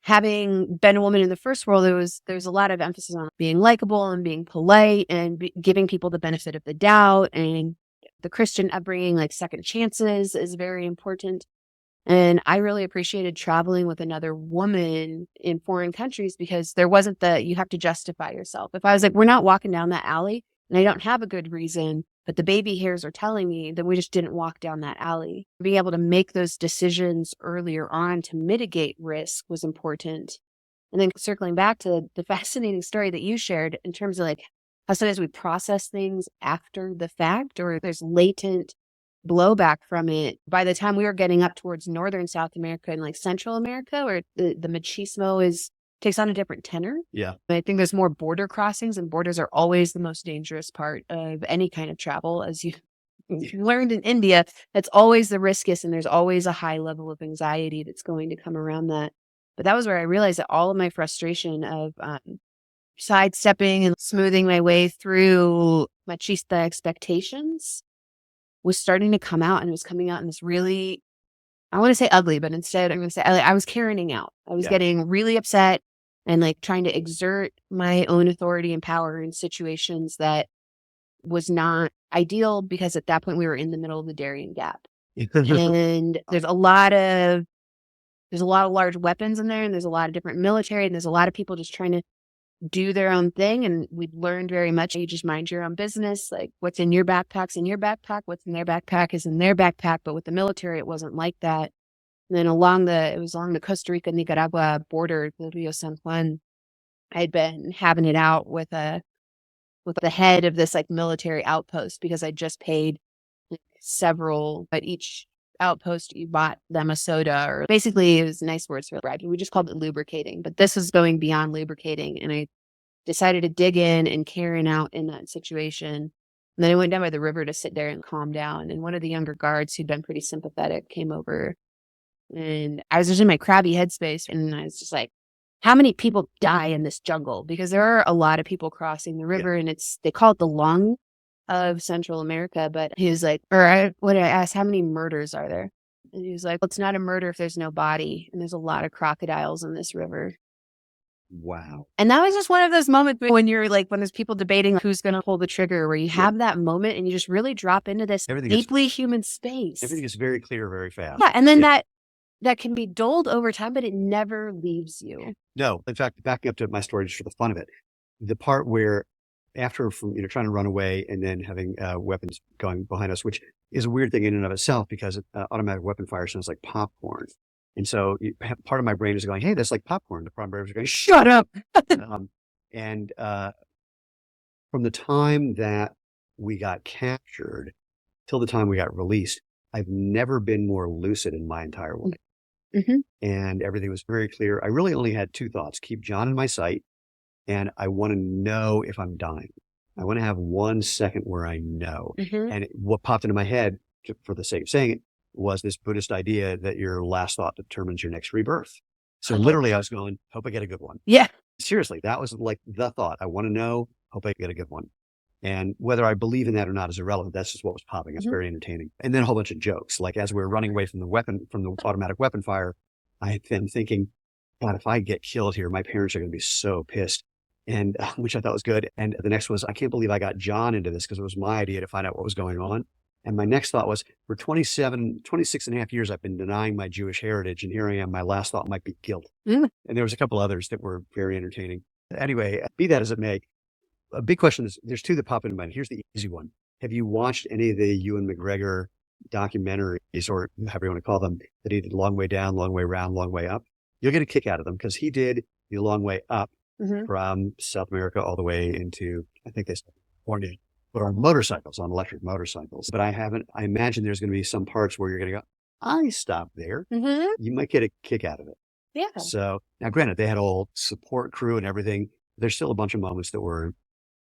having been a woman in the first world, there's a lot of emphasis on being likable and being polite and giving people the benefit of the doubt, and the Christian upbringing, like second chances, is very important. And I really appreciated traveling with another woman in foreign countries because there wasn't you have to justify yourself. If I was like, we're not walking down that alley and I don't have a good reason, but the baby hairs are telling me, that we just didn't walk down that alley. Being able to make those decisions earlier on to mitigate risk was important. And then circling back to the fascinating story that you shared in terms of like how sometimes we process things after the fact, or there's latent blowback from it. By the time we were getting up towards northern South America and like Central America, where the machismo takes on a different tenor. Yeah. I think there's more border crossings, and borders are always the most dangerous part of any kind of travel. As you learned in India, that's always the riskiest, and there's always a high level of anxiety that's going to come around that. But that was where I realized that all of my frustration of sidestepping and smoothing my way through machista expectations was starting to come out, and it was coming out in this really, I want to say ugly, but instead I'm going to say I was Karening out. I was getting really upset and like trying to exert my own authority and power in situations that was not ideal because at that point we were in the middle of the Darien Gap. And there's a lot of large weapons in there, and there's a lot of different military, and there's a lot of people just trying to do their own thing. And we've learned very much, you just mind your own business. Like what's in your backpack's in your backpack, what's in their backpack is in their backpack. But with the military, it wasn't like that. And then it was along the Costa Rica, Nicaragua border, the Rio San Juan. I'd been having it out with the head of this like military outpost because I just paid several, but each outpost you bought them a soda, or basically it was nice words for bribing. We just called it lubricating, but this was going beyond lubricating. And I decided to dig in and carrying out in that situation. And then I went down by the river to sit there and calm down. And one of the younger guards who'd been pretty sympathetic came over, and I was just in my crabby headspace. And I was just like, how many people die in this jungle? Because there are a lot of people crossing the river, and they call it the lung of Central America. But he was like, I asked, how many murders are there? And he was like, well, it's not a murder if there's no body. And there's a lot of crocodiles in this river. Wow. And that was just one of those moments when you're like, when there's people debating who's going to pull the trigger, where you have that moment and you just really drop into this deeply human space. Everything is very clear, very fast. Yeah. And then that can be dulled over time, but it never leaves you. No. In fact, backing up to my story just for the fun of it, the part where after trying to run away and then having weapons going behind us, which is a weird thing in and of itself because automatic weapon fire sounds like popcorn. And so part of my brain is going, hey, that's like popcorn. The problem is going, shut up. And from the time that we got captured till the time we got released, I've never been more lucid in my entire life. Mm-hmm. And everything was very clear. I really only had two thoughts: keep John in my sight, and I want to know if I'm dying. I want to have 1 second where I know. Mm-hmm. And what popped into my head, for the sake of saying it, was this Buddhist idea that your last thought determines your next rebirth. So literally I was going, hope I get a good one. Yeah. Seriously, that was like the thought. I want to know, hope I get a good one. And whether I believe in that or not is irrelevant. That's just what was popping. It's very entertaining. And then a whole bunch of jokes. Like as we were running away from the automatic weapon fire, I had been thinking, God, if I get killed here, my parents are going to be so pissed. And which I thought was good. And the next was, I can't believe I got John into this because it was my idea to find out what was going on. And my next thought was, for 26 and a half years, I've been denying my Jewish heritage. And here I am. My last thought might be guilt. And there was a couple others that were very entertaining. Anyway, be that as it may, a big question is, there's two that pop into mind. Here's the easy one. Have you watched any of the Ewan McGregor documentaries, or however you want to call them, that he did Long Way Down, Long Way Round, Long Way Up? You'll get a kick out of them because he did the Long Way Up from South America all the way into, I think they said California, but on motorcycles, on electric motorcycles. But I imagine there's going to be some parts where you're going to go, I stopped there. Mm-hmm. You might get a kick out of it. Yeah. So now granted, they had a whole support crew and everything. There's still a bunch of moments that were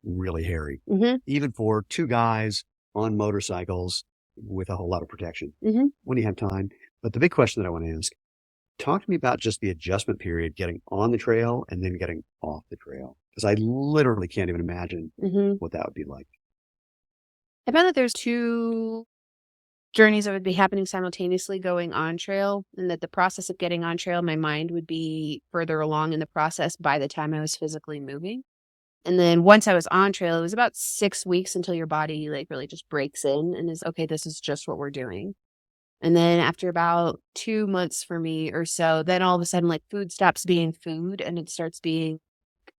really hairy, even for two guys on motorcycles with a whole lot of protection when you have time. But the big question that I want to ask, talk to me about just the adjustment period, getting on the trail and then getting off the trail. Because I literally can't even imagine what that would be like. I found that there's two journeys that would be happening simultaneously going on trail, and that the process of getting on trail, my mind would be further along in the process by the time I was physically moving. And then once I was on trail, it was about 6 weeks until your body like really just breaks in and is, okay, this is just what we're doing. And then after about 2 months for me or so, then all of a sudden like food stops being food and it starts being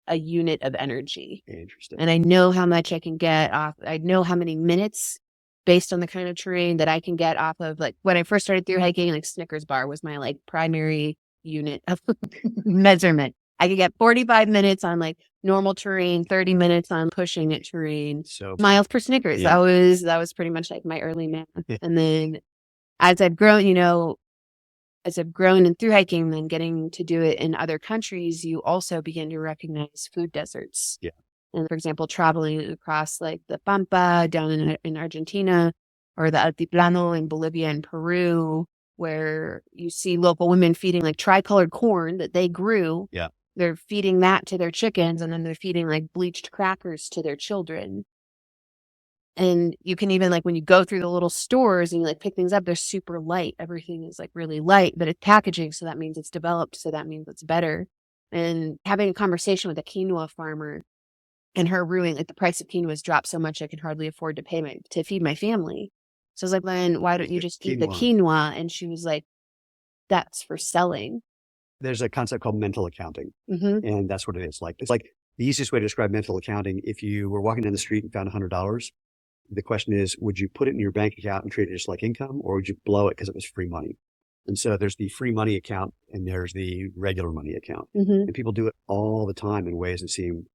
a unit of energy. Interesting. And I know how much I can get off. I know how many minutes based on the kind of terrain that I can get off of. Like when I first started through hiking, like Snickers bar was my like primary unit of measurement. I could get 45 minutes on like normal terrain, 30 minutes on pushing it terrain. So miles per Snickers. Yeah. That was pretty much like my early math. And then as I've grown, and through hiking and getting to do it in other countries, you also begin to recognize food deserts. Yeah. And for example, traveling across like the Pampa down in Argentina, or the Altiplano in Bolivia and Peru, where you see local women feeding like tricolored corn that they grew. Yeah. They're feeding that to their chickens, and then they're feeding like bleached crackers to their children. And you can even like when you go through the little stores and you like pick things up, they're super light. Everything is like really light, but it's packaging. So that means it's developed. So that means it's better. And having a conversation with a quinoa farmer and her ruling, like the price of quinoa has dropped so much I can hardly afford to feed my family. So I was like, then why don't you just eat the quinoa? And she was like, that's for selling. There's a concept called mental accounting. Mm-hmm. And that's what it is. Like, it's like the easiest way to describe mental accounting. If you were walking down the street and found $100, the question is, would you put it in your bank account and treat it just like income, or would you blow it because it was free money? And so there's the free money account and there's the regular money account. Mm-hmm. And people do it all the time in ways that seem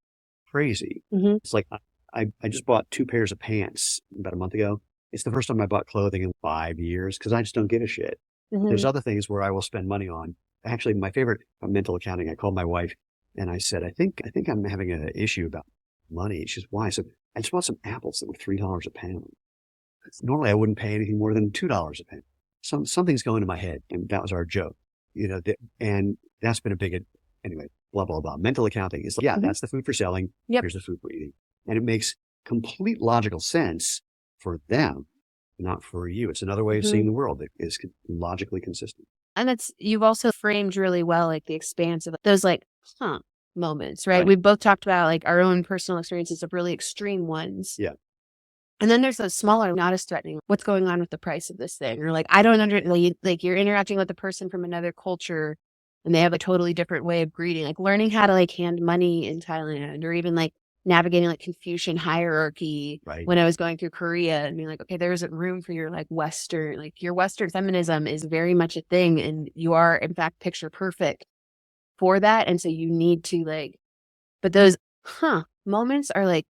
crazy. Mm-hmm. It's like, I just bought 2 pairs of pants about a month ago. It's the first time I bought clothing in 5 years because I just don't give a shit. Mm-hmm. There's other things where I will spend money on. Actually, my favorite mental accounting, I called my wife and I said, I think I'm having an issue about money. She says, why? I said, I just bought some apples that were $3 a pound. Normally I wouldn't pay anything more than $2 a pound. Something's going in my head. And that was our joke, and that's been a big, anyway, blah, blah, blah. Mental accounting is like, yeah, that's the food for selling. Yep. Here's the food for eating. And it makes complete logical sense for them, not for you. It's another way of seeing the world that is logically consistent. And you've also framed really well, like the expanse of those moments, right? We've both talked about like our own personal experiences of really extreme ones. Yeah. And then there's those smaller, not as threatening. What's going on with the price of this thing? Or like, I don't like you're interacting with a person from another culture and they have a totally different way of greeting, like learning how to like hand money in Thailand, or even like navigating like Confucian hierarchy when I was going through Korea and being like, okay, there isn't room for your like your Western feminism is very much a thing. And you are in fact picture perfect for that. And so you need to but those moments are like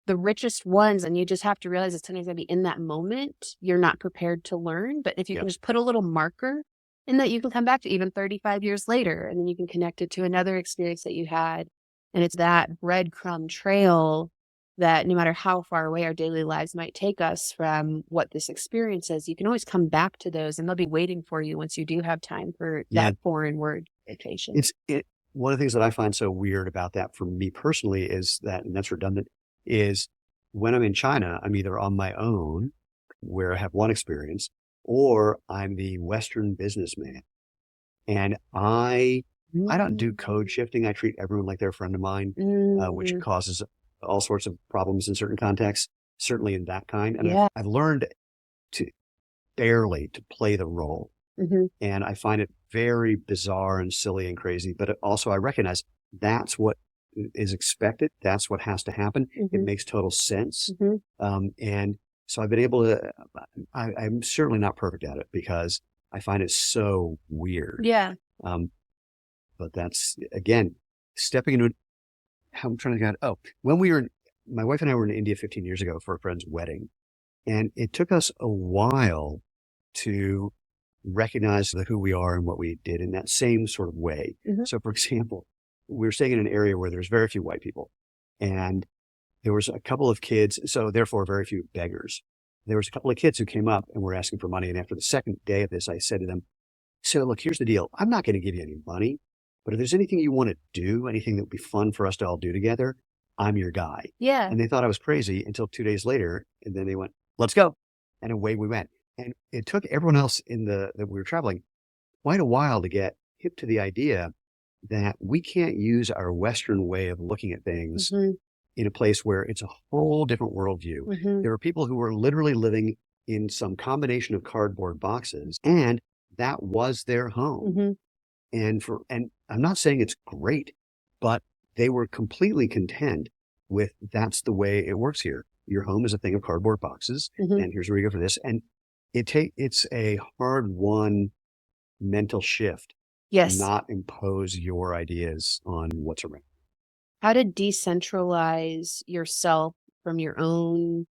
the richest ones. And you just have to realize that sometimes gonna be in that moment, you're not prepared to learn. But if you can just put a little marker in that you can come back to even 35 years later, and then you can connect it to another experience that you had. And it's that breadcrumb trail that no matter how far away our daily lives might take us from what this experience is, you can always come back to those and they'll be waiting for you once you do have time for that foreign word vacation. One of the things that I find so weird about that for me personally is that, and that's redundant, is when I'm in China, I'm either on my own, where I have one experience, or I'm the Western businessman. And I don't do code shifting. I treat everyone like they're a friend of mine, which causes all sorts of problems in certain contexts, certainly in that kind. And I've learned to play the role. And I find it very bizarre and silly and crazy, but also I recognize that's what is expected. That's what has to happen. It makes total sense. And so I've been able to, I'm certainly not perfect at it because I find it so weird. Yeah. But that's, again, stepping into how I'm trying to get, when my wife and I were in India 15 years ago for a friend's wedding, and it took us a while to recognize who we are and what we did in that same sort of way. So, for example, we were staying in an area where there's very few white people, and there was a couple of kids, so therefore very few beggars. There was a couple of kids who came up and were asking for money, and after the second day of this, I said to them, so look, here's the deal. I'm not going to give you any money, but if there's anything you want to do, anything that would be fun for us to all do together, I'm your guy. Yeah. And they thought I was crazy until 2 days later, and then they went, let's go. And away we went. And it took everyone else that we were traveling quite a while to get hip to the idea that we can't use our Western way of looking at things in a place where it's a whole different worldview. There are people who were literally living in some combination of cardboard boxes, and that was their home. And I'm not saying it's great, but they were completely content with that's the way it works here. Your home is a thing of cardboard boxes, and here's where you go for this. And it's a hard-won mental shift. Yes. Not impose your ideas on what's around. How to decentralize yourself from your own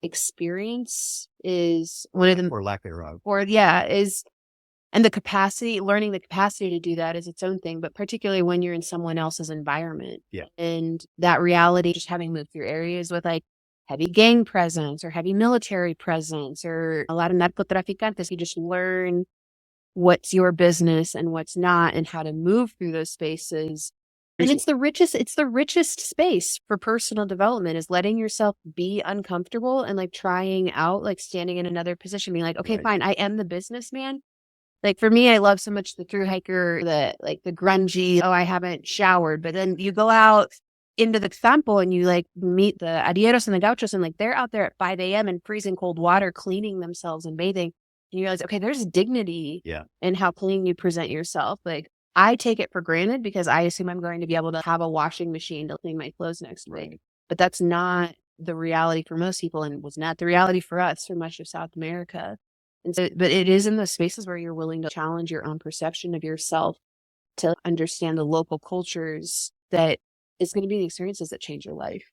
experience is one of them. Or lack thereof. And learning the capacity to do that is its own thing, but particularly when you're in someone else's environment. Yeah. And that reality, just having moved through areas with like heavy gang presence or heavy military presence or a lot of narcotraficantes, you just learn what's your business and what's not and how to move through those spaces. And it's the richest space for personal development is letting yourself be uncomfortable and like trying out, like standing in another position, being like, okay, fine, I am the businessman. Like for me, I love so much the thru-hiker, the grungy, I haven't showered, but then you go out into the campo and you like meet the arrieros and the gauchos, and like they're out there at 5 a.m. in freezing cold water, cleaning themselves and bathing. And you realize, okay, there's dignity in how clean you present yourself. Like I take it for granted because I assume I'm going to be able to have a washing machine to clean my clothes next week. But that's not the reality for most people, and was not the reality for us for much of South America. And so, but it is in those spaces where you're willing to challenge your own perception of yourself, to understand the local cultures, that it's going to be the experiences that change your life.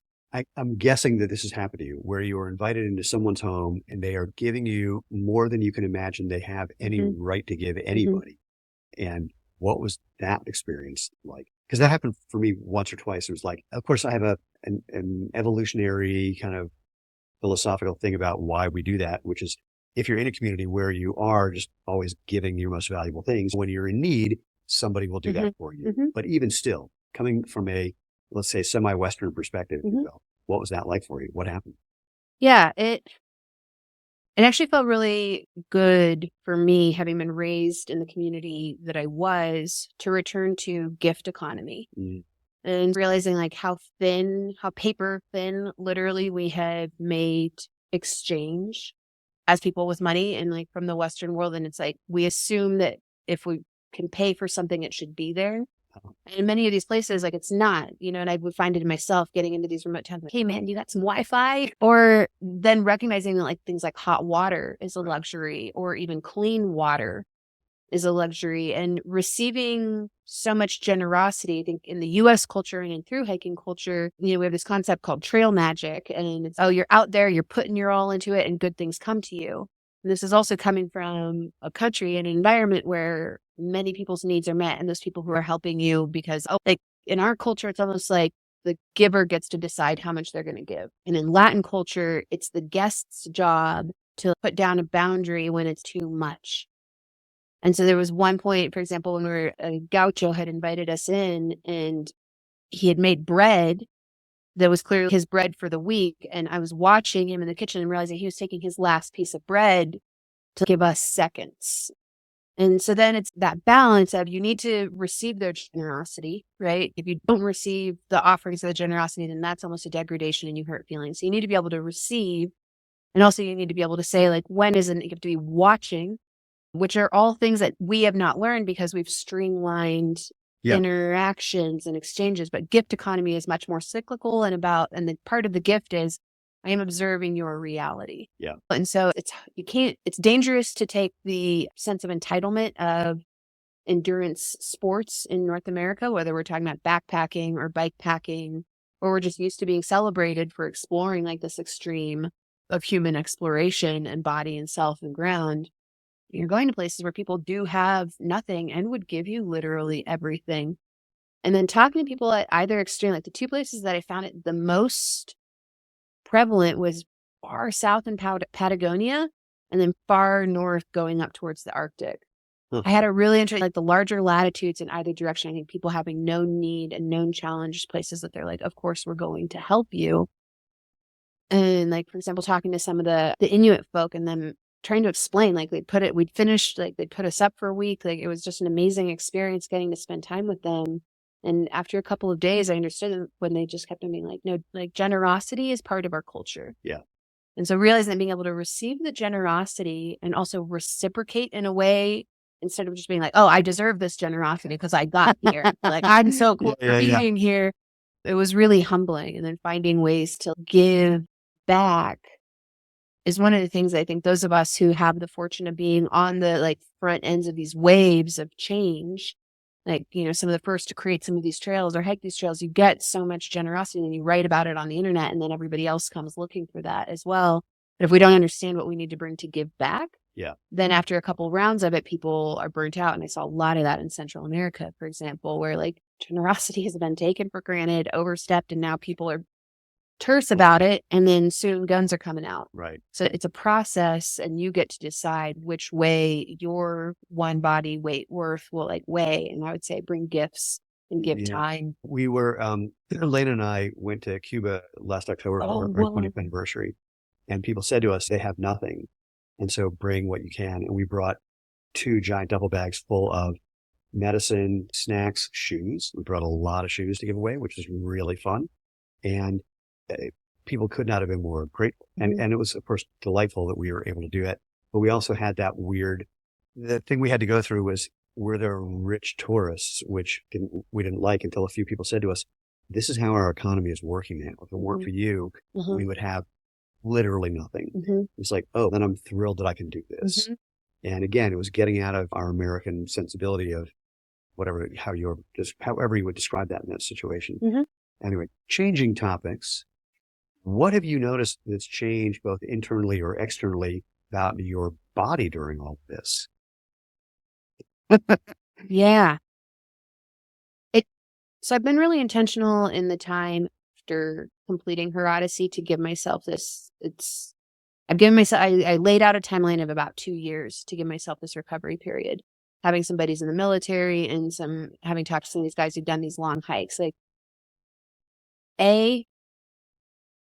I'm guessing that this has happened to you, where you are invited into someone's home and they are giving you more than you can imagine they have any right to give anybody. And what was that experience like? Because that happened for me once or twice. It was like, of course, I have an evolutionary kind of philosophical thing about why we do that, which is if you're in a community where you are just always giving your most valuable things, when you're in need, somebody will do that for you. But even still, coming from a, let's say, semi-Western perspective, what was that like for you? What happened? Yeah, it actually felt really good for me, having been raised in the community that I was, to return to gift economy and realizing like how paper thin, literally, we have made exchange as people with money and like from the Western world. And it's like, we assume that if we can pay for something, it should be there. And in many of these places, like it's not, and I would find it in myself getting into these remote towns, like, hey man, you got some Wi-Fi? Or then recognizing that like things like hot water is a luxury, or even clean water is a luxury, and receiving so much generosity. I think in the US culture and in through hiking culture, we have this concept called trail magic, and it's, you're out there, you're putting your all into it and good things come to you. And this is also coming from a country and an environment where many people's needs are met, and those people who are helping you, because like in our culture, it's almost like the giver gets to decide how much they're going to give. And in Latin culture, it's the guest's job to put down a boundary when it's too much. And so there was one point, for example, when a gaucho had invited us in, and he had made bread that was clearly his bread for the week. And I was watching him in the kitchen and realizing he was taking his last piece of bread to give us seconds. And so then it's that balance of, you need to receive their generosity, right? If you don't receive the offerings of the generosity, then that's almost a degradation and you hurt feelings. So you need to be able to receive. And also you need to be able to say, like, when isn't, you have to be watching, which are all things that we have not learned because we've streamlined interactions and exchanges. But gift economy is much more cyclical and the part of the gift is, I am observing your reality. Yeah. And so it's dangerous to take the sense of entitlement of endurance sports in North America, whether we're talking about backpacking or bike packing, or we're just used to being celebrated for exploring like this extreme of human exploration and body and self and ground. You're going to places where people do have nothing and would give you literally everything. And then talking to people at either extreme, like the two places that I found it the most prevalent was far south in Patagonia, and then far north going up towards the Arctic. I had a really interesting, like the larger latitudes in either direction. I think people having known need and known challenge, places that they're like, of course, we're going to help you. And like, for example, talking to some of the Inuit folk and them trying to explain, like we'd finished, like they'd put us up for a week. Like it was just an amazing experience getting to spend time with them. And after a couple of days, I understood when they just kept on being like, no, like generosity is part of our culture. Yeah. And so realizing that being able to receive the generosity and also reciprocate in a way, instead of just being like, oh, I deserve this generosity because I got here. Like, I'm so cool for being here. It was really humbling. And then finding ways to give back is one of the things I think those of us who have the fortune of being on the like front ends of these waves of change, like, some of the first to create some of these trails or hike these trails, you get so much generosity and you write about it on the internet, and then everybody else comes looking for that as well. But if we don't understand what we need to bring to give back, then after a couple of rounds of it, people are burnt out. And I saw a lot of that in Central America, for example, where like generosity has been taken for granted, overstepped, and now people are terse about it, and then soon guns are coming out. Right. So it's a process, and you get to decide which way your one body weight worth will like weigh. And I would say bring gifts and give time. We were, Elena and I went to Cuba last October for our 20th anniversary, and people said to us they have nothing. And so bring what you can. And we brought 2 giant duffel bags full of medicine, snacks, shoes. We brought a lot of shoes to give away, which was really fun. And uh, people could not have been more grateful. And it was, of course, delightful that we were able to do it. But we also had the thing we had to go through was we're the rich tourists, which we didn't like until a few people said to us, this is how our economy is working now. If it weren't for you, we would have literally nothing. It's like, oh, then I'm thrilled that I can do this. And again, it was getting out of our American sensibility of however you would describe that in that situation. Anyway, changing topics. What have you noticed that's changed both internally or externally about your body during all this? Yeah. So I've been really intentional in the time after completing Her Odyssey to give myself I laid out a timeline of about 2 years to give myself this recovery period. Having some buddies in the military and having talked to some of these guys who've done these long hikes,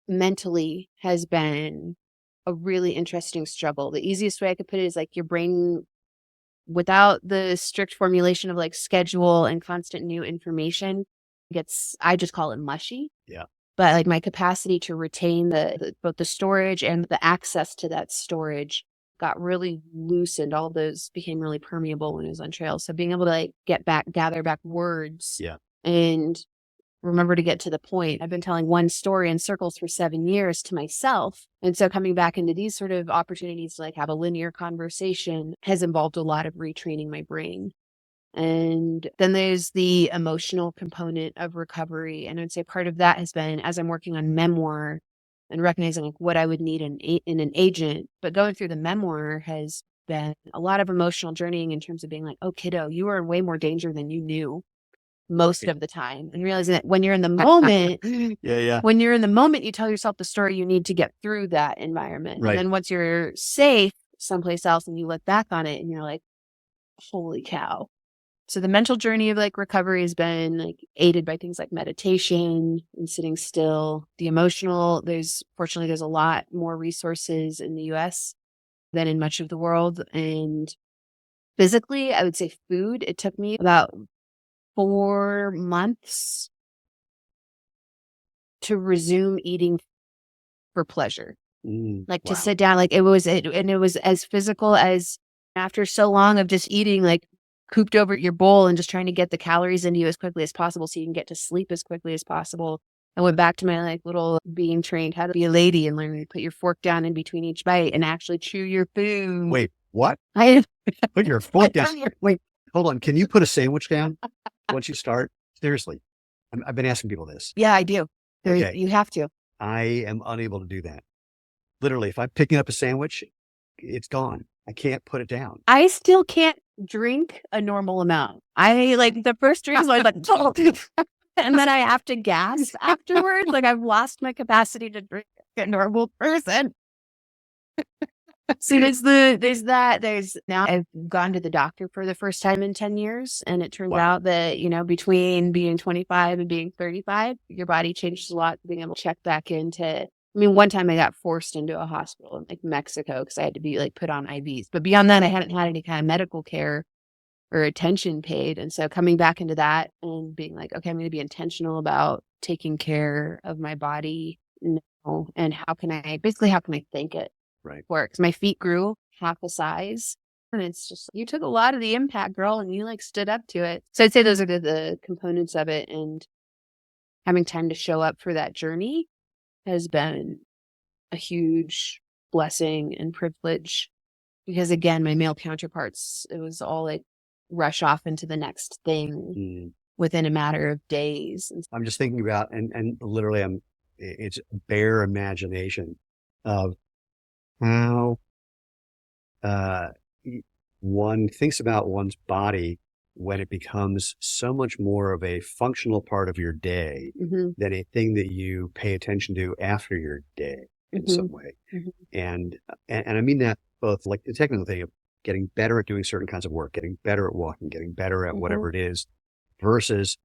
mentally has been a really interesting struggle. The easiest way I could put it is your brain, without the strict formulation of schedule and constant new information, I just call it mushy. Yeah. But my capacity to retain both the storage and the access to that storage got really loosened. All those became really permeable when I was on trail. So being able to gather back words and remember to get to the point. I've been telling one story in circles for 7 years to myself. And so coming back into these sort of opportunities to have a linear conversation has involved a lot of retraining my brain. And then there's the emotional component of recovery. And I'd say part of that has been, as I'm working on memoir and recognizing what I would need in an agent, but going through the memoir has been a lot of emotional journeying in terms of being oh, kiddo, you are in way more danger than you knew most of the time, and realizing that when you're in the moment, when you're in the moment, you tell yourself the story you need to get through that environment. Right. And then once you're safe someplace else and you look back on it and you're holy cow. So the mental journey of recovery has been aided by things like meditation and sitting still. The emotional, fortunately there's a lot more resources in the US than in much of the world. And physically, I would say food, it took me about 4 months to resume eating for pleasure. To sit down, it was as physical as after so long of just eating cooped over your bowl and just trying to get the calories into you as quickly as possible so you can get to sleep as quickly as possible. I went back to my little being trained how to be a lady and learn to put your fork down in between each bite and actually chew your food. Wait, what? Put your fork down. Wait, hold on. Can you put a sandwich down once you start? Seriously. I've been asking people this. Yeah, I do. Okay. You have to. I am unable to do that. Literally, if I'm picking up a sandwich, it's gone. I can't put it down. I still can't drink a normal amount. The first drink is and then I have to gasp afterwards. I've lost my capacity to drink like a normal person. So there's now I've gone to the doctor for the first time in 10 years. And it turns out that, between being 25 and being 35, your body changes a lot, being able to check back into. One time I got forced into a hospital in Mexico because I had to be put on IVs. But beyond that, I hadn't had any kind of medical care or attention paid. And so coming back into that and being okay, I'm going to be intentional about taking care of my body now. And how can I thank it for it? Because my feet grew half a size. And it's just, you took a lot of the impact, girl, and you stood up to it. So I'd say those are the components of it. And having time to show up for that journey has been a huge blessing and privilege because, again, my male counterparts, it was all rush off into the next thing within a matter of days. I'm just thinking about, and literally it's bare imagination of how one thinks about one's body when it becomes so much more of a functional part of your day than a thing that you pay attention to after your day in some way. And I mean that both the technical thing of getting better at doing certain kinds of work, getting better at walking, getting better at whatever it is, versus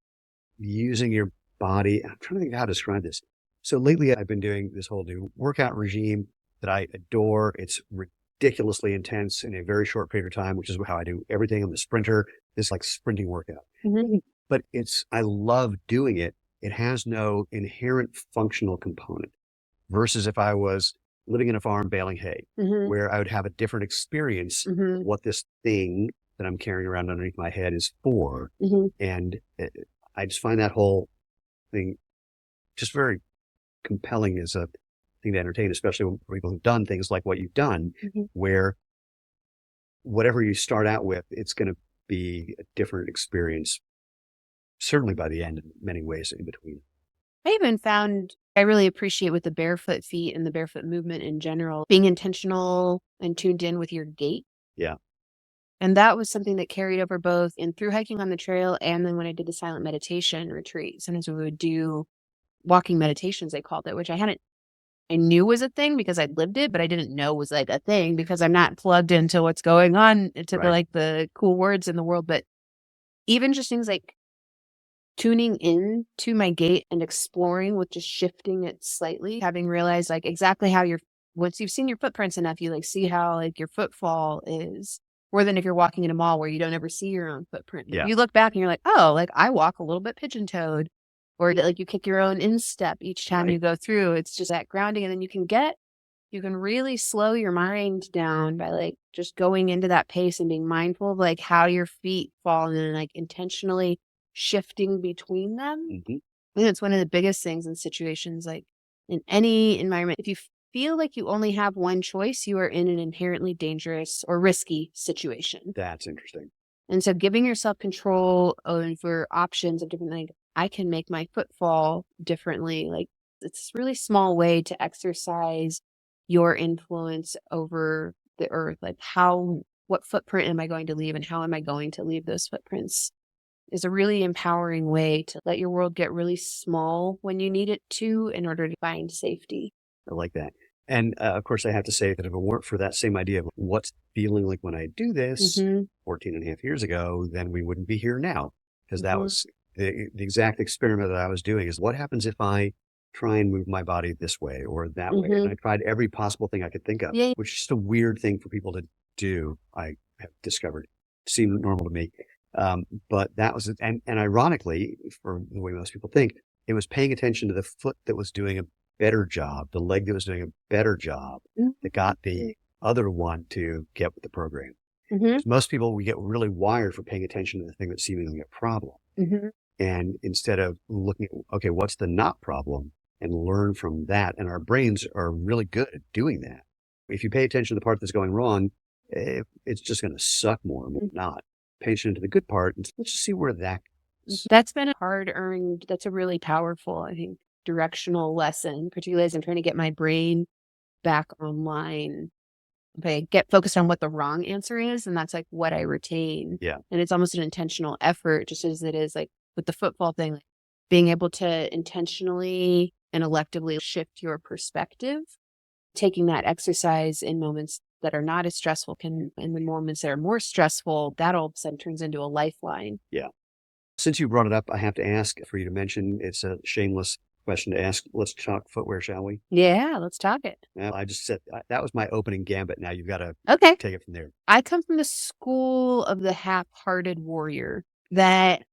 using your body. I'm trying to think of how to describe this. So lately I've been doing this whole new workout regime that I adore. It's ridiculously intense in a very short period of time, which is how I do everything. I'm a sprinter. this like sprinting workout. Mhm. But I love doing it. It has no inherent functional component versus if I was living in a farm baling hay, Mhm. where I would have a different experience of Mhm. what this thing that I'm carrying around underneath my head is for. Mhm. And I just find that whole thing just very compelling as a thing to entertain, especially when people who've done things like what you've done, Mhm. where whatever you start out with, it's going to be a different experience, certainly by the end in many ways in between. I even found I really appreciate with the barefoot feet and the barefoot movement in general, being intentional and tuned in with your gait. Yeah. And that was something that carried over both in through hiking on the trail and then when I did the silent meditation retreat. Sometimes we would do walking meditations, they called it, which I knew was a thing because I'd lived it, but I didn't know was like a thing because I'm not plugged into what's going on into the Right. like the cool words in the world. But even just things like tuning in to my gait and exploring with just shifting it slightly, having realized like exactly how once you've seen your footprints enough, you like see how like your footfall is more than if you're walking in a mall where you don't ever see your own footprint. But Yeah. you look back and you're like, oh, like I walk a little bit pigeon toed, or like you kick your own instep each time Right. you go through. It's just that grounding. And then you can really slow your mind down by like just going into that pace and being mindful of like how your feet fall and then like intentionally shifting between them. Hmm. I think it's one of the biggest things in situations like in any environment. If you feel like you only have one choice, you are in an inherently dangerous or risky situation. That's interesting. And so giving yourself control over options of different, like I can make my foot fall differently. Like it's a really small way to exercise your influence over the earth. Like what footprint am I going to leave and how am I going to leave those footprints is a really empowering way to let your world get really small when you need it to in order to find safety. I like that. And of course, I have to say that if it weren't for that same idea of what's feeling like when I do this Mm-hmm. 14 and a half years ago, then we wouldn't be here now. Because that Mm-hmm. was the exact experiment that I was doing is what happens if I try and move my body this way or that way? And Mm-hmm. I tried every possible thing I could think of, Yeah. which is just a weird thing for people to do. I have discovered it seemed normal to me. But that was, and ironically, for the way most people think, it was paying attention to the foot that was doing a better job, the leg that was doing a better job that got the other one to get with the program. Mm-hmm. 'Cause most people, we get really wired for paying attention to the thing that's seemingly a problem. Mm-hmm. And instead of looking at, okay, what's the not problem and learn from that. And our brains are really good at doing that. If you pay attention to the part that's going wrong, it's just going to suck more and more not. Pay attention to the good part. And let's just see where that goes. That's been a hard earned, that's a really powerful, I think, directional lesson, particularly as I'm trying to get my brain back online. Okay, get focused on what the wrong answer is, and that's like what I retain. Yeah. And it's almost an intentional effort, just as it is like with the football thing, like being able to intentionally and electively shift your perspective, taking that exercise in moments that are not as stressful can, in the moments that are more stressful, that all of a sudden turns into a lifeline. Yeah. Since you brought it up, I have to ask for you to mention, it's a shameless question to ask. Let's talk footwear, shall we? Yeah, let's talk it. Well, I just said that was my opening gambit. Now you've got to Okay. take it from there. I come from the school of the half-hearted warrior that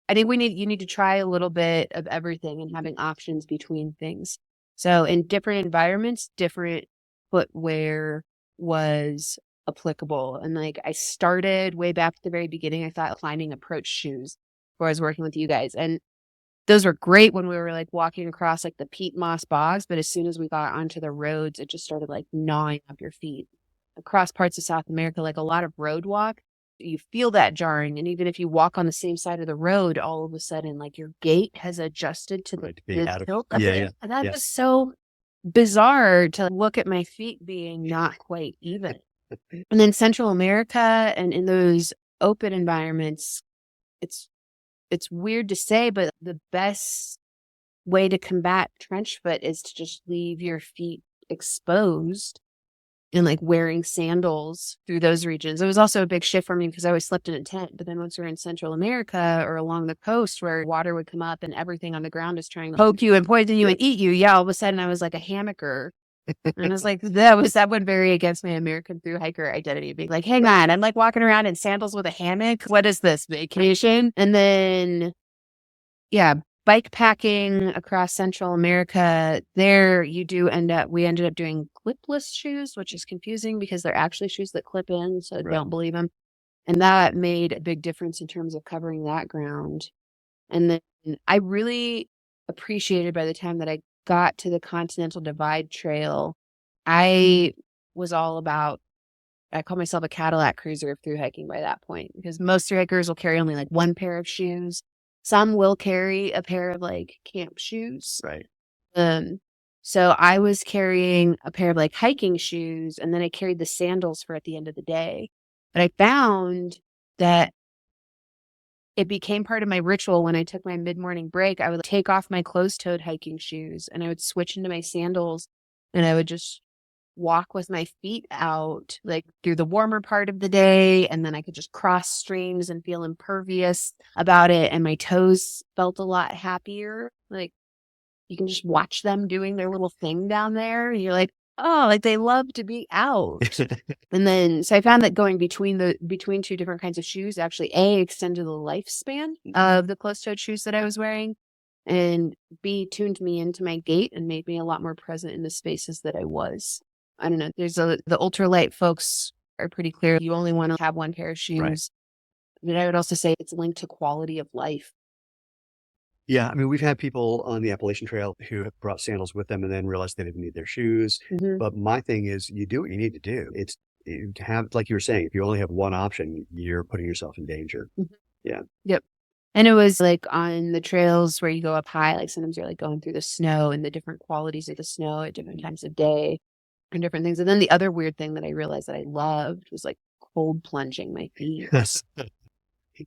I think you need to try a little bit of everything and having options between things. So in different environments, different footwear was applicable. And like I started way back at the very beginning, I thought climbing approach shoes before I was working with you guys. And those were great when we were like walking across like the peat moss bogs. But as soon as we got onto the roads, it just started like gnawing up your feet. Across parts of South America, like a lot of road walk, you feel that jarring. And even if you walk on the same side of the road, all of a sudden, like your gait has adjusted to Right, the, being the out of tilt of yeah, it. yeah, And that yeah. was so bizarre to look at my feet being not quite even. And then Central America and in those open environments, it's weird to say, but the best way to combat trench foot is to just leave your feet exposed and like wearing sandals through those regions. It was also a big shift for me because I always slept in a tent. But then once we're in Central America or along the coast where water would come up and everything on the ground is trying to poke you and poison you and eat you, yeah, all of a sudden I was like a hammocker And it's like, that would vary against my American through hiker identity, being like, hang on, I'm like walking around in sandals with a hammock. What is this, vacation? And then, yeah, bike packing across Central America. There we ended up doing clipless shoes, which is confusing because they're actually shoes that clip in. So Right. don't believe them. And that made a big difference in terms of covering that ground. And then I really appreciated by the time that I got to the Continental Divide Trail, I was all about, I call myself a Cadillac cruiser of through hiking by that point, because most through hikers will carry only like one pair of shoes. Some will carry a pair of like camp shoes. Right. So I was carrying a pair of like hiking shoes, and then I carried the sandals for at the end of the day. But I found that it became part of my ritual when I took my mid-morning break. I would take off my closed-toed hiking shoes and I would switch into my sandals, and I would just walk with my feet out like through the warmer part of the day, and then I could just cross streams and feel impervious about it, and my toes felt a lot happier. Like you can just watch them doing their little thing down there, and you're like, oh, like they love to be out. And then, so I found that going between two different kinds of shoes actually extended the lifespan of the closed-toed shoes that I was wearing, and B, tuned me into my gait and made me a lot more present in the spaces that I was. I don't know. The ultralight folks are pretty clear. You only want to have one pair of shoes. Right. But I would also say it's linked to quality of life. Yeah, I mean, we've had people on the Appalachian Trail who have brought sandals with them and then realized they didn't need their shoes. Mm-hmm. But my thing is, you do what you need to do. You have, like you were saying, if you only have one option, you're putting yourself in danger. Mm-hmm. Yeah. Yep. And it was like on the trails where you go up high, like sometimes you're like going through the snow and the different qualities of the snow at different times of day and different things. And then the other weird thing that I realized that I loved was like cold plunging my feet.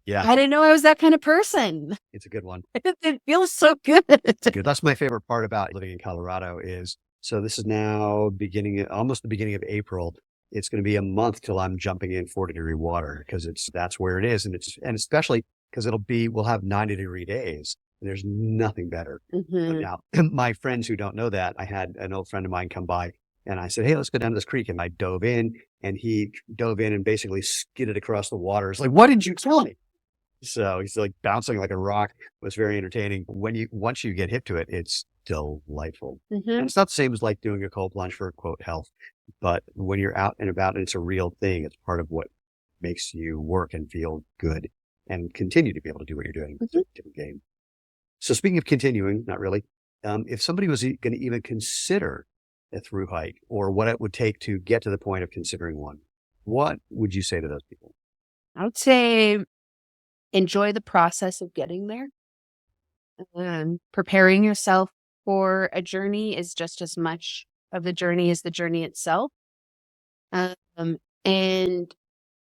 Yeah. I didn't know I was that kind of person. It's a good one. It feels so good. It's good. That's my favorite part about living in Colorado is, so this is now almost the beginning of April. It's going to be a month till I'm jumping in 40-degree water because that's where it is. And especially because we'll have 90-degree days. And there's nothing better. Mm-hmm. Now, my friends who don't know that, I had an old friend of mine come by and I said, hey, let's go down to this creek. And I dove in, and he dove in and basically skidded across the water. It's like, what did you tell me? So he's like bouncing like a rock. It was very entertaining. Once you get hip to it, it's delightful. Mm-hmm. And it's not the same as like doing a cold plunge for quote health, but when you're out and about and it's a real thing, it's part of what makes you work and feel good and continue to be able to do what you're doing. It's a different game. So speaking of continuing, not really, if somebody was going to even consider a through hike or what it would take to get to the point of considering one, what would you say to those people? I would say enjoy the process of getting there. Preparing yourself for a journey is just as much of the journey as the journey itself. And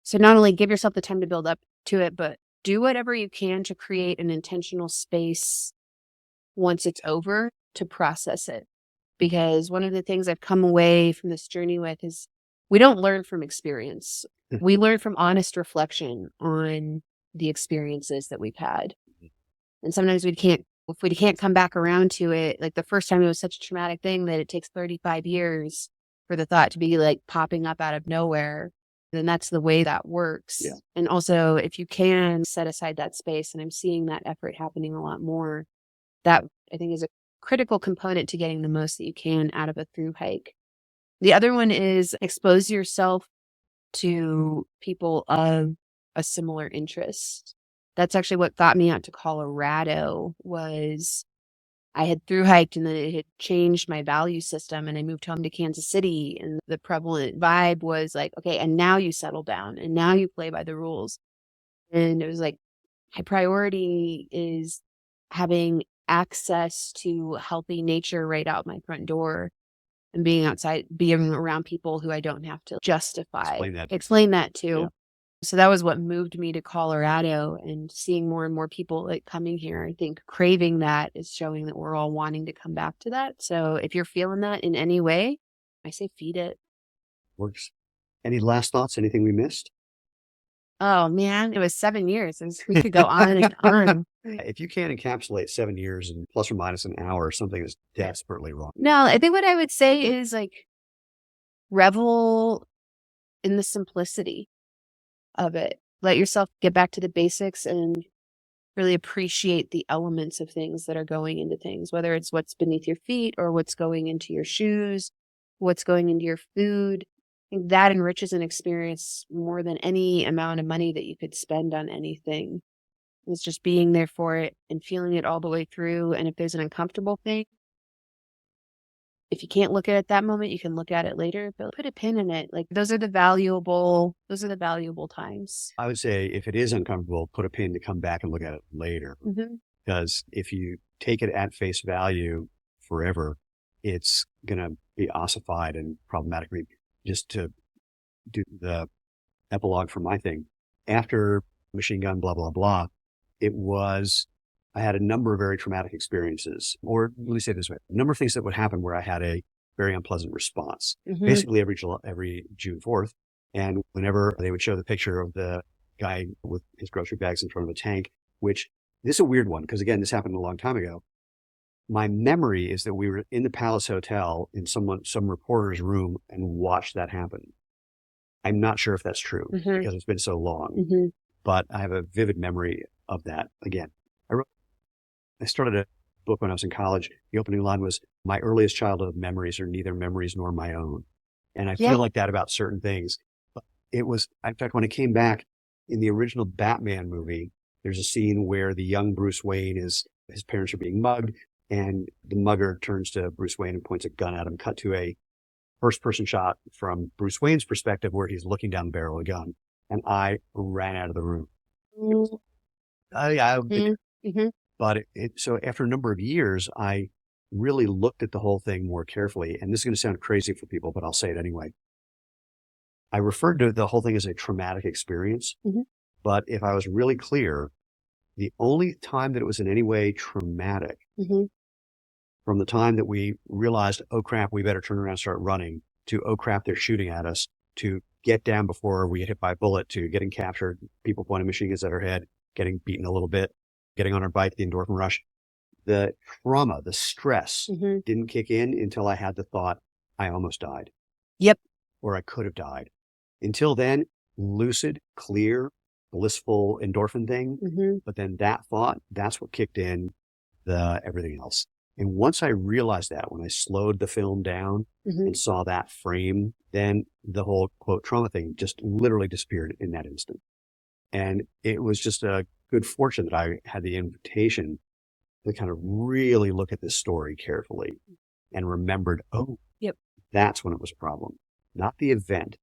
so not only give yourself the time to build up to it, but do whatever you can to create an intentional space once it's over to process it. Because one of the things I've come away from this journey with is we don't learn from experience. We learn from honest reflection on the experiences that we've had. And sometimes if we can't come back around to it, like the first time it was such a traumatic thing that it takes 35 years for the thought to be like popping up out of nowhere, then that's the way that works. Yeah. And also if you can set aside that space, and I'm seeing that effort happening a lot more, that I think is a critical component to getting the most that you can out of a through hike. The other one is expose yourself to people of a similar interest. That's actually what got me out to Colorado. Was I had through hiked and then it had changed my value system, and I moved home to Kansas City, and the prevalent vibe was like, okay, and now you settle down and now you play by the rules. And it was like, my priority is having access to healthy nature right out my front door, and being outside, being around people who I don't have to justify, explain that to. Yeah. So that was what moved me to Colorado, and seeing more and more people like coming here. I think craving that is showing that we're all wanting to come back to that. So if you're feeling that in any way, I say feed it. Works. Any last thoughts? Anything we missed? Oh man, it was 7 years. We could go on and on. If you can't encapsulate 7 years in plus or minus an hour, something is desperately wrong. No, I think what I would say is like revel in the simplicity of it. Let yourself get back to the basics and really appreciate the elements of things that are going into things, whether it's what's beneath your feet or what's going into your shoes, what's going into your food. I think that enriches an experience more than any amount of money that you could spend on anything. It's just being there for it and feeling it all the way through. And if there's an uncomfortable thing, if you can't look at it at that moment, you can look at it later, but put a pin in it. Like those are the valuable times. I would say if it is uncomfortable, put a pin to come back and look at it later. Because if you take it at face value forever, it's going to be ossified and problematic. I mean, just to do the epilogue for my thing, after Machine Gun, blah, blah, blah, I had a number of very traumatic experiences, or let me say it this way, a number of things that would happen where I had a very unpleasant response, basically every June 4th. And whenever they would show the picture of the guy with his grocery bags in front of a tank, which this is a weird one, because again, this happened a long time ago. My memory is that we were in the Palace Hotel in some reporter's room and watched that happen. I'm not sure if that's true because it's been so long, but I have a vivid memory of that. Again, I started a book when I was in college. The opening line was, "My earliest childhood memories are neither memories nor my own." And I feel like that about certain things. But it was, in fact, when I came back in the original Batman movie, there's a scene where the young Bruce Wayne his parents are being mugged, and the mugger turns to Bruce Wayne and points a gun at him, cut to a first-person shot from Bruce Wayne's perspective where he's looking down the barrel of the gun. And I ran out of the room. But so after a number of years, I really looked at the whole thing more carefully. And this is going to sound crazy for people, but I'll say it anyway. I referred to the whole thing as a traumatic experience. But if I was really clear, the only time that it was in any way traumatic, from the time that we realized, oh crap, we better turn around and start running, to oh crap, they're shooting at us, to get down before we get hit by a bullet, to getting captured, people pointing machine guns at our head, getting beaten a little bit, getting on our bike, the endorphin rush. The trauma, the stress didn't kick in until I had the thought, I almost died. Yep. Or I could have died. Until then, lucid, clear, blissful endorphin thing. But then that thought, that's what kicked in everything else. And once I realized that, when I slowed the film down and saw that frame, then the whole quote trauma thing just literally disappeared in that instant. And it was just a good fortune that I had the invitation to kind of really look at this story carefully and remembered, that's when it was a problem. Not the event,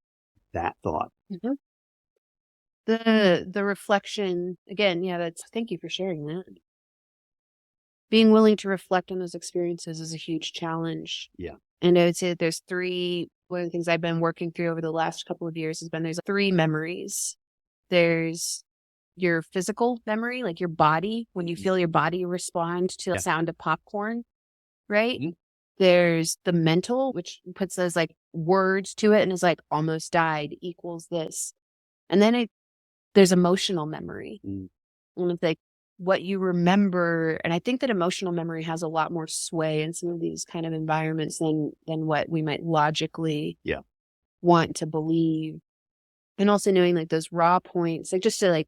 that thought. The reflection, again, thank you for sharing that. Being willing to reflect on those experiences is a huge challenge. Yeah. And I would say that one of the things I've been working through over the last couple of years there's 3 memories. There's your physical memory, like your body, when you feel your body respond to the sound of popcorn, right? There's the mental, which puts those like words to it and is like almost died equals this. And then there's emotional memory. And it's like what you remember. And I think that emotional memory has a lot more sway in some of these kind of environments than what we might logically want to believe. And also knowing like those raw points, like just to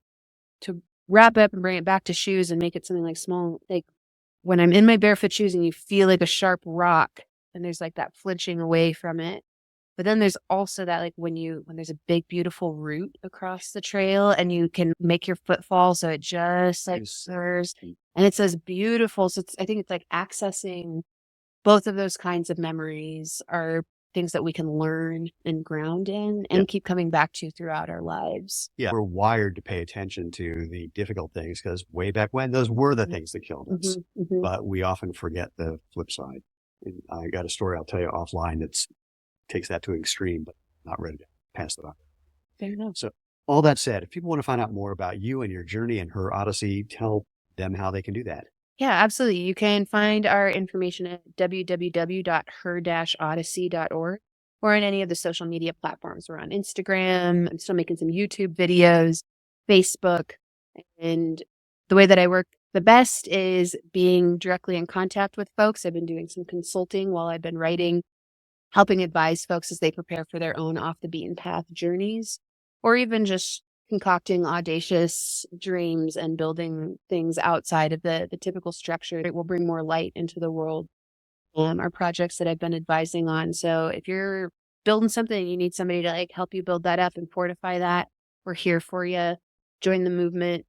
wrap up and bring it back to shoes and make it something like small, like when I'm in my barefoot shoes and you feel like a sharp rock and there's like that flinching away from it. But then there's also that like when there's a big, beautiful root across the trail and you can make your foot fall. So it just like stirs and it's as beautiful. So I think it's like accessing both of those kinds of memories are things that we can learn and ground in and keep coming back to throughout our lives. Yeah. We're wired to pay attention to the difficult things because way back when those were the things that killed us, but we often forget the flip side. And I got a story I'll tell you offline that takes that to an extreme, but not ready to pass that on. Fair enough. So all that said, if people want to find out more about you and your journey and Her Odyssey, tell them how they can do that. Yeah, absolutely. You can find our information at www.her-odyssey.org or on any of the social media platforms. We're on Instagram. I'm still making some YouTube videos. Facebook. And the way that I work the best is being directly in contact with folks. I've been doing some consulting while I've been writing, helping advise folks as they prepare for their own off the beaten path journeys, or even just concocting audacious dreams and building things outside of the typical structure that will bring more light into the world. Are projects that I've been advising on. So if you're building something and you need somebody to like help you build that up and fortify that, we're here for you. Join the movement.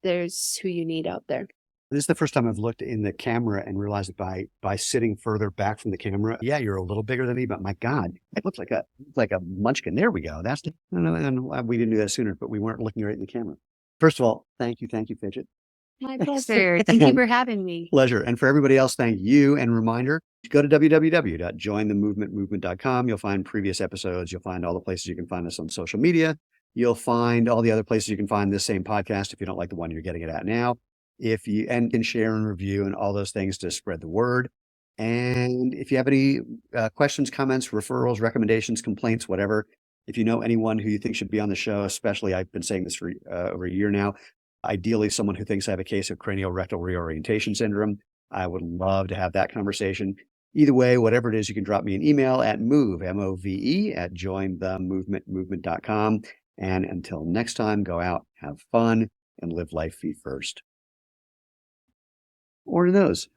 There's who you need out there. This is the first time I've looked in the camera and realized that by sitting further back from the camera, yeah, you're a little bigger than me, but my God, it looks like a munchkin. There we go. That's we didn't do that sooner, but we weren't looking right in the camera. First of all, thank you, Fidgit. My pleasure. Thank you for having me. Pleasure. And for everybody else, thank you. And reminder, go to www.jointhemovementmovement.com. You'll find previous episodes. You'll find all the places you can find us on social media. You'll find all the other places you can find this same podcast if you don't like the one you're getting it at now. If you can share and review and all those things to spread the word. And if you have any questions, comments, referrals, recommendations, complaints, whatever, if you know anyone who you think should be on the show, especially I've been saying this for over a year now, ideally someone who thinks I have a case of cranial-rectal reorientation syndrome, I would love to have that conversation. Either way, whatever it is, you can drop me an email at move, at jointhemovementmovement.com. And until next time, go out, have fun, and live life feet first. Or nose.